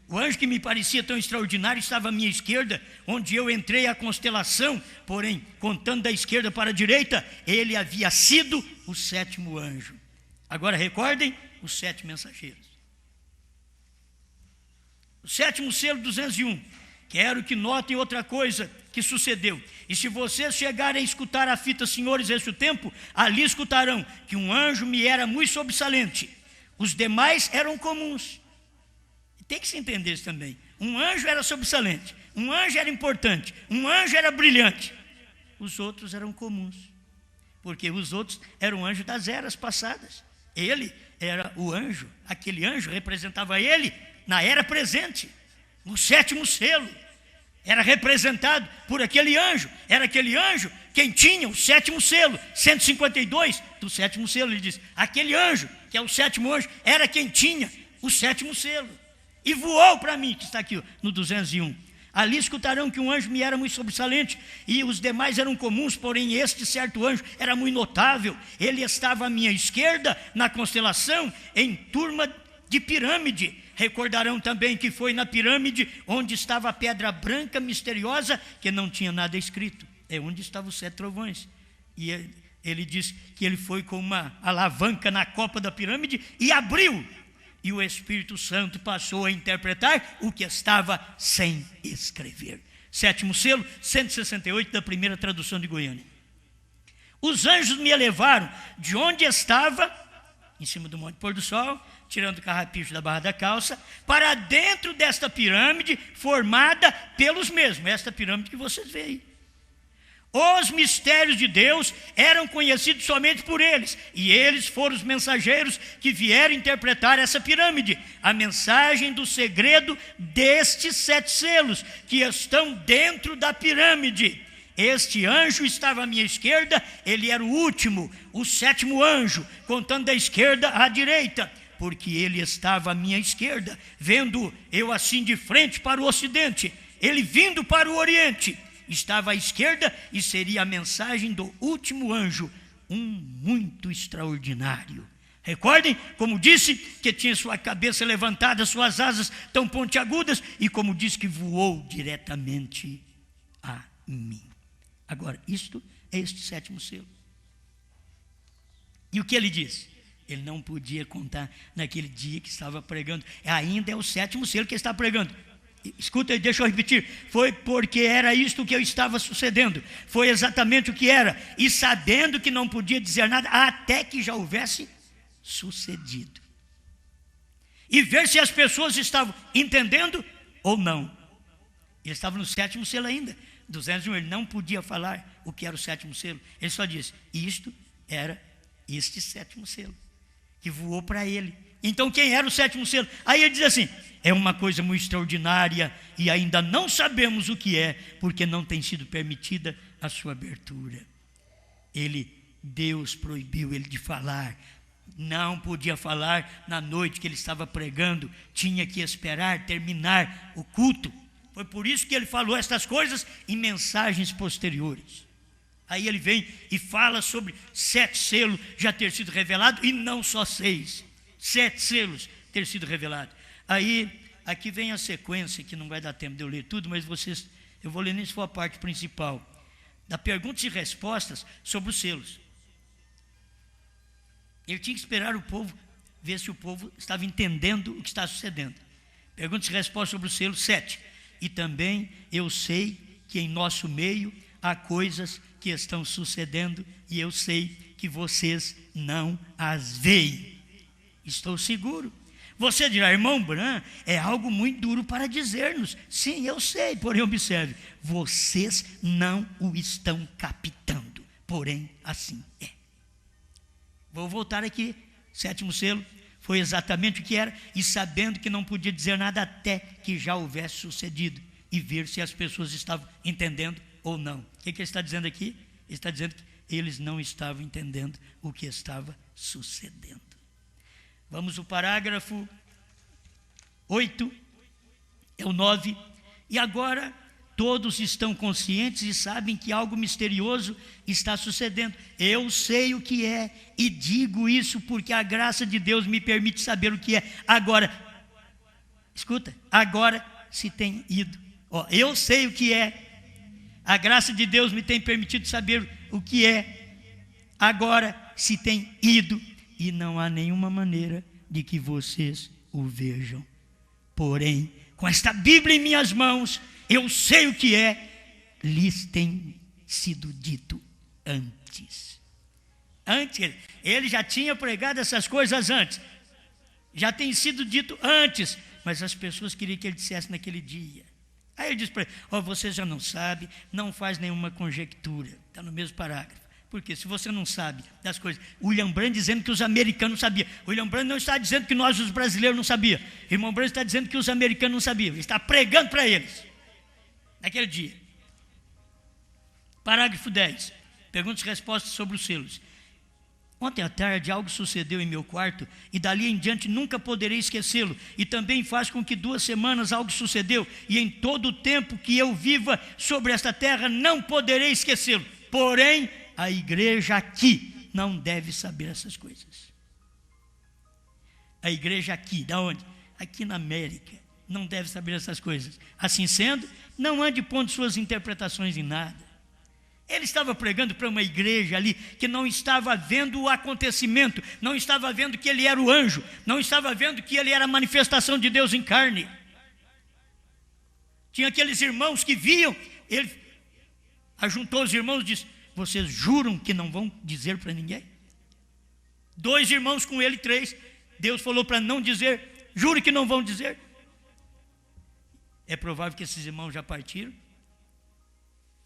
Speaker 3: o anjo que me parecia tão extraordinário, estava à minha esquerda, onde eu entrei à constelação, porém, contando da esquerda para a direita, ele havia sido o sétimo anjo. Agora recordem os 7 mensageiros. O sétimo selo, 201. Quero que notem outra coisa que sucedeu. E se vocês chegarem a escutar a fita, senhores, este o tempo, ali escutarão que um anjo me era muito sobressalente. Os demais eram comuns. Tem que se entender isso também. Um anjo era sobressalente, um anjo era importante, um anjo era brilhante. Os outros eram comuns, porque os outros eram anjos das eras passadas. Ele era o anjo, aquele anjo representava ele na era presente. No sétimo selo era representado por aquele anjo. Era aquele anjo quem tinha o sétimo selo, 152 do sétimo selo. Ele diz: aquele anjo, que é o sétimo anjo, era quem tinha o sétimo selo. E voou para mim, que está aqui no 201. Ali escutarão que um anjo me era muito sobressalente, e os demais eram comuns, porém este certo anjo era muito notável. Ele estava à minha esquerda, na constelação, em turma de pirâmide. Recordarão também que foi na pirâmide onde estava a pedra branca misteriosa, que não tinha nada escrito. É onde estavam os 7 trovões. E ele diz que ele foi com uma alavanca na copa da pirâmide e abriu. E o Espírito Santo passou a interpretar o que estava sem escrever. Sétimo selo, 168 da primeira tradução de Goiânia. Os anjos me levaram de onde estava, em cima do Monte Pôr do Sol, tirando o carrapicho da barra da calça, para dentro desta pirâmide formada pelos mesmos. Esta pirâmide que vocês veem aí. Os mistérios de Deus eram conhecidos somente por eles, e eles foram os mensageiros que vieram interpretar essa pirâmide, a mensagem do segredo destes 7 selos que estão dentro da pirâmide. Este anjo estava à minha esquerda, ele era o último, o 7º anjo, contando da esquerda à direita, porque ele estava à minha esquerda, vendo eu assim de frente para o ocidente, ele vindo para o oriente. Estava à esquerda e seria a mensagem do último anjo, um muito extraordinário. Recordem, como disse, que tinha sua cabeça levantada, suas asas tão pontiagudas, e como disse que voou diretamente a mim. Agora, isto é este 7º selo. E o que ele disse? Ele não podia contar naquele dia que estava pregando. Ainda é o 7º selo que ele está pregando. Escuta, deixa eu repetir. Foi porque era isto que eu estava sucedendo. Foi exatamente o que era. E sabendo que não podia dizer nada, até que já houvesse sucedido. E ver se as pessoas estavam entendendo ou não. Ele estava no 7º selo ainda. 201, ele não podia falar o que era o 7º selo. Ele só disse: isto era este 7º selo, que voou para ele. Então quem era o 7º selo? Aí ele diz assim: é uma coisa muito extraordinária e ainda não sabemos o que é, porque não tem sido permitida a sua abertura. Deus proibiu ele de falar Não podia falar na noite que ele estava pregando, tinha que esperar terminar o culto. Foi por isso que ele falou estas coisas em mensagens posteriores. Aí ele vem e fala sobre 7 selos já ter sido revelado, e não só 6, 7 selos ter sido revelado. Aí, aqui vem a sequência, que não vai dar tempo de eu ler tudo, mas eu vou ler nem se for a parte principal, da perguntas e respostas sobre os selos. Ele tinha que esperar o povo, ver se o povo estava entendendo o que está sucedendo. Perguntas e respostas sobre o selo 7. E também eu sei que em nosso meio há coisas que estão sucedendo e eu sei que vocês não as veem. Estou seguro. Você dirá, irmão Bran, é algo muito duro para dizer-nos. Sim, eu sei, porém observe, vocês não o estão captando, porém assim é. Vou voltar aqui, 7º selo, foi exatamente o que era, e sabendo que não podia dizer nada até que já houvesse sucedido, e ver se as pessoas estavam entendendo ou não. O que ele está dizendo aqui? Ele está dizendo que eles não estavam entendendo o que estava sucedendo. Vamos ao parágrafo 8, é o 9, e agora todos estão conscientes e sabem que algo misterioso está sucedendo. Eu sei o que é e digo isso porque a graça de Deus me permite saber o que é. Agora, escuta, agora se tem ido. Eu sei o que é. A graça de Deus me tem permitido saber o que é. Agora se tem ido e não há nenhuma maneira de que vocês o vejam. Porém, com esta Bíblia em minhas mãos, eu sei o que é, lhes tem sido dito antes. Antes, ele já tinha pregado essas coisas antes, já tem sido dito antes, mas as pessoas queriam que ele dissesse naquele dia. Aí ele diz para ele, você já não sabe, não faz nenhuma conjectura, está no mesmo parágrafo. Porque se você não sabe das coisas, William Branham dizendo que os americanos não sabiam. William Branham não está dizendo que nós, os brasileiros, não sabíamos. Irmão Branham está dizendo que os americanos não sabiam. Ele está pregando para eles naquele dia. Parágrafo 10. Perguntas e respostas sobre os selos. Ontem à tarde algo sucedeu em meu quarto e dali em diante nunca poderei esquecê-lo. E também faz com que 2 semanas algo sucedeu e em todo o tempo que eu viva sobre esta terra não poderei esquecê-lo. Porém, a igreja aqui não deve saber essas coisas. A igreja aqui, da onde? Aqui na América, não deve saber essas coisas. Assim sendo, não ande pondo suas interpretações em nada. Ele estava pregando para uma igreja ali que não estava vendo o acontecimento, não estava vendo que ele era o anjo, não estava vendo que ele era a manifestação de Deus em carne. Tinha aqueles irmãos que viam, ele ajuntou os irmãos e disse, vocês juram que não vão dizer para ninguém? 2 irmãos com ele, 3, Deus falou para não dizer, juro que não vão dizer. É provável que esses irmãos já partiram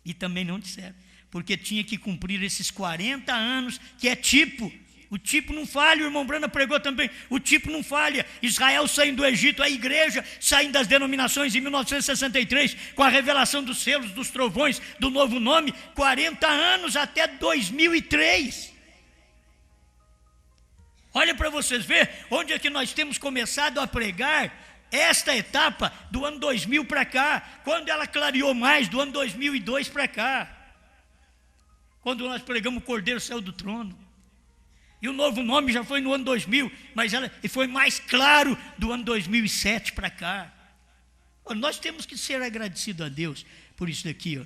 Speaker 3: e também não disseram, porque tinha que cumprir esses 40 anos, que é tipo. O tipo não falha, o irmão Branham pregou também, o tipo não falha. Israel saindo do Egito, a igreja saindo das denominações em 1963, com a revelação dos selos, dos trovões, do novo nome, 40 anos até 2003. Olha para vocês verem onde é que nós temos começado a pregar esta etapa do ano 2000 para cá, quando ela clareou mais, do ano 2002 para cá, quando nós pregamos o Cordeiro saiu do trono. E o novo nome já foi no ano 2000, mas ela foi mais claro do ano 2007 para cá. Nós temos que ser agradecidos a Deus por isso daqui,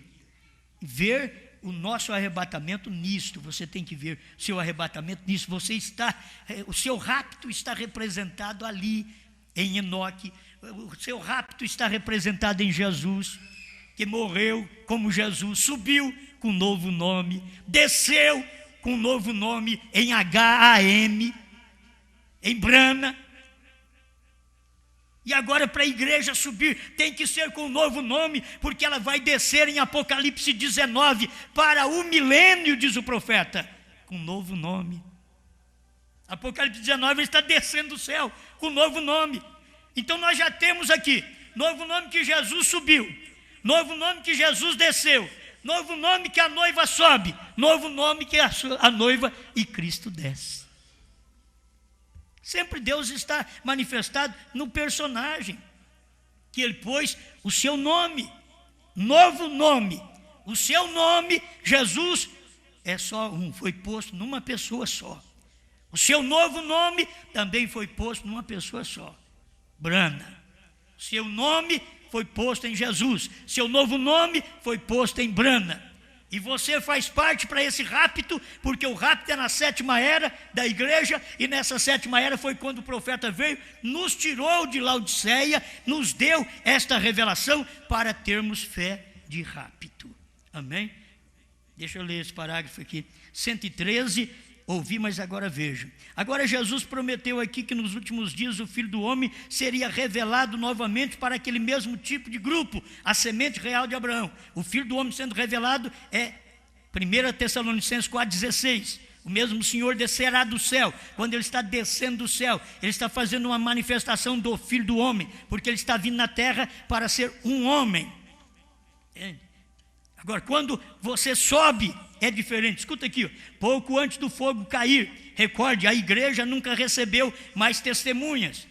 Speaker 3: ver o nosso arrebatamento nisto. Você tem que ver o seu arrebatamento nisto. O seu rapto está representado ali em Enoque. O seu rapto está representado em Jesus, que morreu como Jesus, subiu com um novo nome, desceu com um novo nome em H-A-M, em Brana. E agora para a igreja subir, tem que ser com um novo nome, porque ela vai descer em Apocalipse 19, para o milênio, diz o profeta, com um novo nome. Apocalipse 19, ele está descendo do céu, com um novo nome. Então nós já temos aqui, novo nome que Jesus subiu, novo nome que Jesus desceu, novo nome que a noiva sobe, novo nome que a noiva e Cristo desce. Sempre Deus está manifestado no personagem, que ele pôs o seu nome, novo nome. O seu nome, Jesus, é só um, foi posto numa pessoa só. O seu novo nome também foi posto numa pessoa só, Brana. Seu nome foi posto em Jesus. Seu novo nome foi posto em Brana. E você faz parte para esse rapto, porque o rapto é na 7ª era da igreja, e nessa 7ª era foi quando o profeta veio, nos tirou de Laodiceia, nos deu esta revelação para termos fé de rapto. Amém? Deixa eu ler esse parágrafo aqui. 113, ouvi, mas agora veja. Agora Jesus prometeu aqui que nos últimos dias o Filho do Homem seria revelado novamente para aquele mesmo tipo de grupo, a semente real de Abraão. O Filho do Homem sendo revelado é 1 Tessalonicenses 4,16. O mesmo Senhor descerá do céu. Quando Ele está descendo do céu, Ele está fazendo uma manifestação do Filho do Homem, porque Ele está vindo na terra para ser um homem. Entende? Agora, quando você sobe, é diferente. Escuta aqui, ó. Pouco antes do fogo cair, recorde, a igreja nunca recebeu mais testemunhas.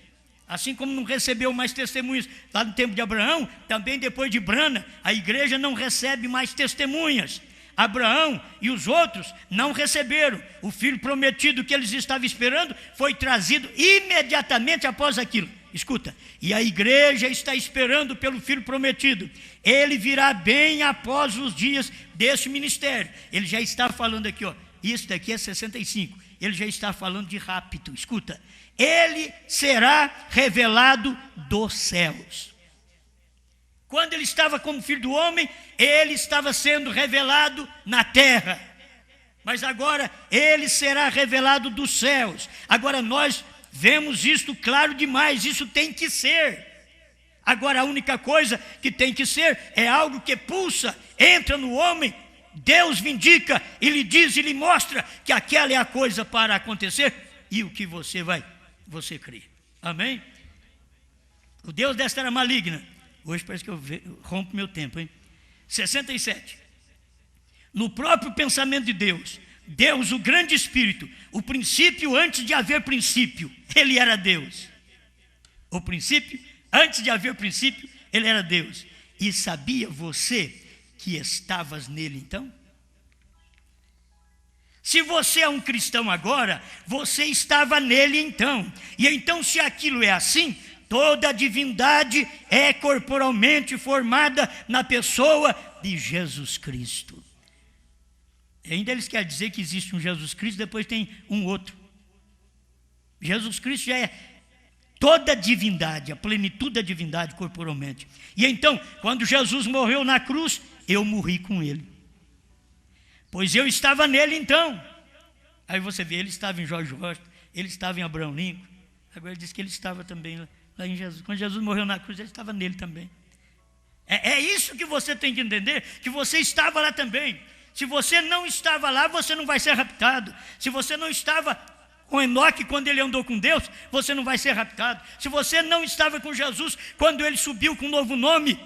Speaker 3: Assim como não recebeu mais testemunhas lá no tempo de Abraão, também depois de Brana, a igreja não recebe mais testemunhas. Abraão e os outros não receberam. O filho prometido que eles estavam esperando foi trazido imediatamente após aquilo. Escuta, e a igreja está esperando pelo filho prometido. Ele virá bem após os dias deste ministério. Ele já está falando aqui, ó. Isso daqui é 65. Ele já está falando de rapto. Escuta, ele será revelado dos céus. Quando ele estava como filho do homem, ele estava sendo revelado na terra. Mas agora ele será revelado dos céus. Agora nós vemos isto claro demais, isso tem que ser. Agora a única coisa que tem que ser é algo que pulsa, entra no homem, Deus vindica e lhe diz e lhe mostra que aquela é a coisa para acontecer e o que você crê. Amém? O Deus desta era maligna. Hoje parece que eu rompo meu tempo, hein? 67. No próprio pensamento de Deus, Deus, o grande Espírito, o princípio antes de haver princípio, Ele era Deus. O princípio, antes de haver princípio, Ele era Deus. E sabia você que estavas nele então? Se você é um cristão agora, você estava nele então. E então, se aquilo é assim, toda a divindade é corporalmente formada na pessoa de Jesus Cristo. Ainda eles querem dizer que existe um Jesus Cristo, depois tem um outro. Jesus Cristo já é toda a divindade, a plenitude da divindade corporalmente. E então, quando Jesus morreu na cruz, eu morri com ele. Pois eu estava nele então. Aí você vê, ele estava em George Washington, ele estava em Abraham Lincoln. Agora ele diz que ele estava também lá em Jesus. Quando Jesus morreu na cruz, ele estava nele também. É isso que você tem que entender, que você estava lá também. Se você não estava lá, você não vai ser raptado. Se você não estava com Enoque quando ele andou com Deus, você não vai ser raptado. Se você não estava com Jesus quando ele subiu com um novo nome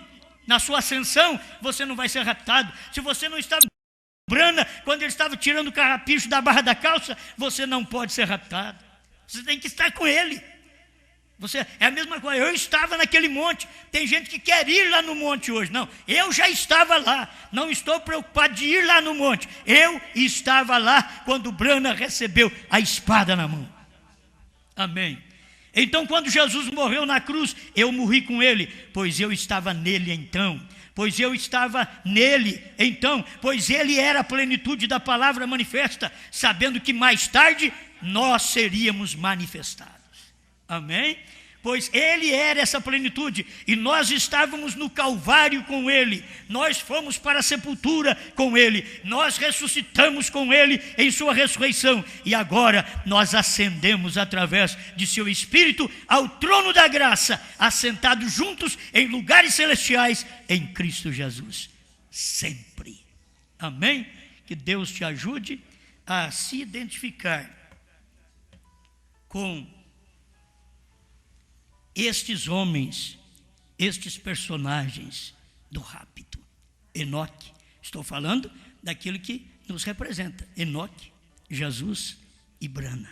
Speaker 3: na sua ascensão, você não vai ser raptado. Se você não estava com Brana quando ele estava tirando o carrapicho da barra da calça, você não pode ser raptado. Você tem que estar com ele. É a mesma coisa, eu estava naquele monte. Tem gente que quer ir lá no monte hoje. Não, eu já estava lá. Não estou preocupado de ir lá no monte. Eu estava lá quando Brana recebeu a espada na mão. Amém. Então, quando Jesus morreu na cruz, eu morri com ele, pois eu estava nele então. Pois eu estava nele então, pois ele era a plenitude da palavra manifesta, sabendo que mais tarde nós seríamos manifestados. Amém? Pois ele era essa plenitude e nós estávamos no Calvário com ele, nós fomos para a sepultura com ele, nós ressuscitamos com ele em sua ressurreição e agora nós ascendemos através de seu Espírito ao trono da graça, assentados juntos em lugares celestiais em Cristo Jesus, sempre. Amém? Que Deus te ajude a se identificar com estes homens, estes personagens do rapto. Enoque, estou falando daquilo que nos representa. Enoque, Jesus e Brana.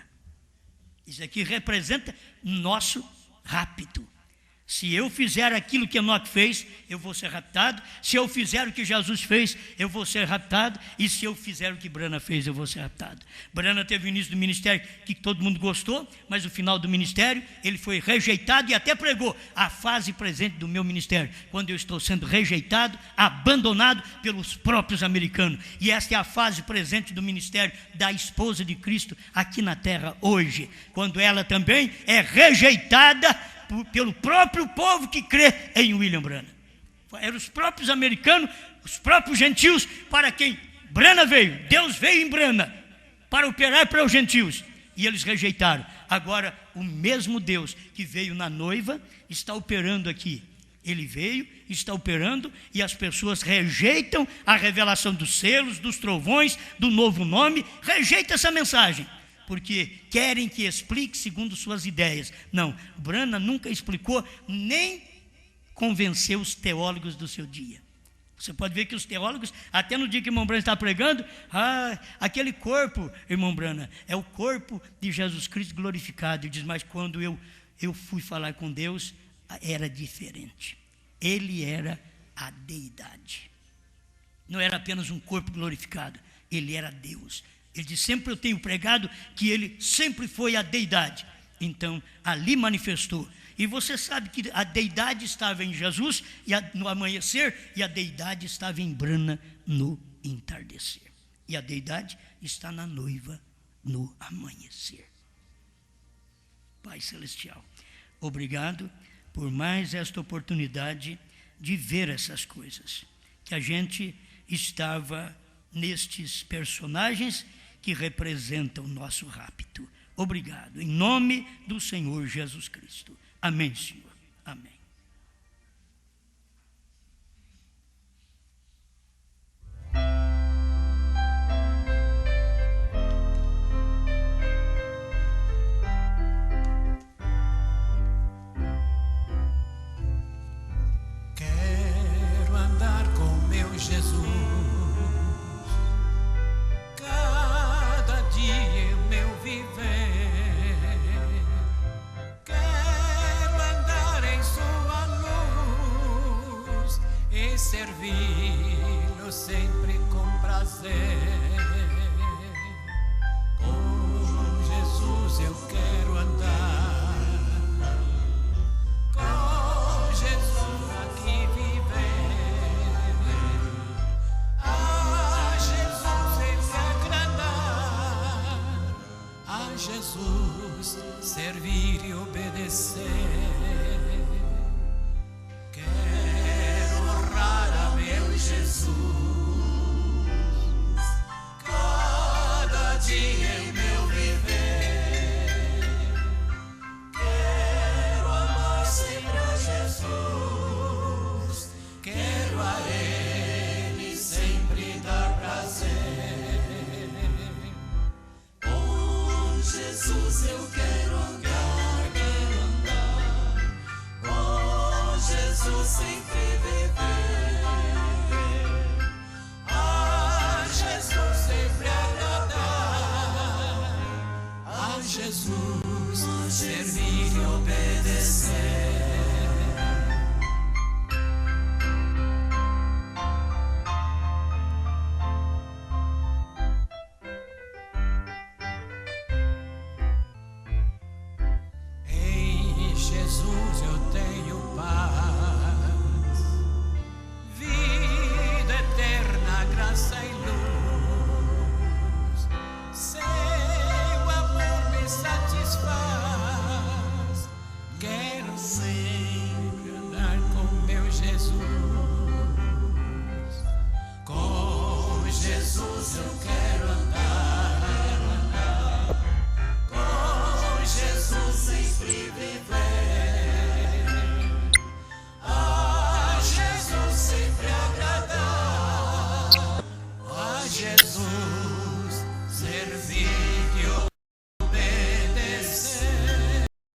Speaker 3: Isso aqui representa nosso rapto. Se eu fizer aquilo que Enoque fez, eu vou ser raptado. Se eu fizer o que Jesus fez, eu vou ser raptado. E se eu fizer o que Branham fez, eu vou ser raptado. Branham teve o início do ministério que todo mundo gostou, mas no final do ministério ele foi rejeitado e até pregou a fase presente do meu ministério, quando eu estou sendo rejeitado, abandonado pelos próprios americanos. E esta é a fase presente do ministério da esposa de Cristo aqui na terra hoje, quando ela também é rejeitada pelo próprio povo que crê em William Branham. Eram os próprios americanos, os próprios gentios para quem Branham veio. Deus veio em Branham para operar para os gentios e eles rejeitaram. Agora o mesmo Deus que veio na noiva está operando aqui. Ele veio, está operando e as pessoas rejeitam a revelação dos selos, dos trovões, do novo nome, rejeitam essa mensagem, porque querem que explique segundo suas ideias. Não, Branham nunca explicou, nem convenceu os teólogos do seu dia. Você pode ver que os teólogos, até no dia que o irmão Branham está pregando, aquele corpo, irmão Branham, é o corpo de Jesus Cristo glorificado. Ele diz, mas quando eu fui falar com Deus, era diferente. Ele era a deidade. Não era apenas um corpo glorificado, ele era Deus. Ele diz, sempre eu tenho pregado que ele sempre foi a deidade. Então, ali manifestou. E você sabe que a deidade estava em Jesus no amanhecer, e a deidade estava em Branham no entardecer. E a deidade está na noiva no amanhecer. Pai Celestial, obrigado por mais esta oportunidade de ver essas coisas. Que a gente estava nestes personagens que representam o nosso rapto. Obrigado, em nome do Senhor Jesus Cristo. Amém, Senhor. Amém.
Speaker 4: Quero andar com meu Jesus. Servi-lo sempre com prazer. Com Jesus eu quero andar, com Jesus aqui viver, a Jesus sempre agradar, a Jesus servir e obedecer. Jesus, cada dia em meu viver, quero amar sempre a Jesus, quero a Ele sempre dar prazer. Com Jesus eu quero andar, com Jesus sempre viver. Jesus, servir e obedecer. Em Jesus eu tenho paz, vida eterna, graça e luz. Satisfaz. Quero sempre andar com meu Jesus. Com Jesus eu quero andar, com Jesus sempre viver.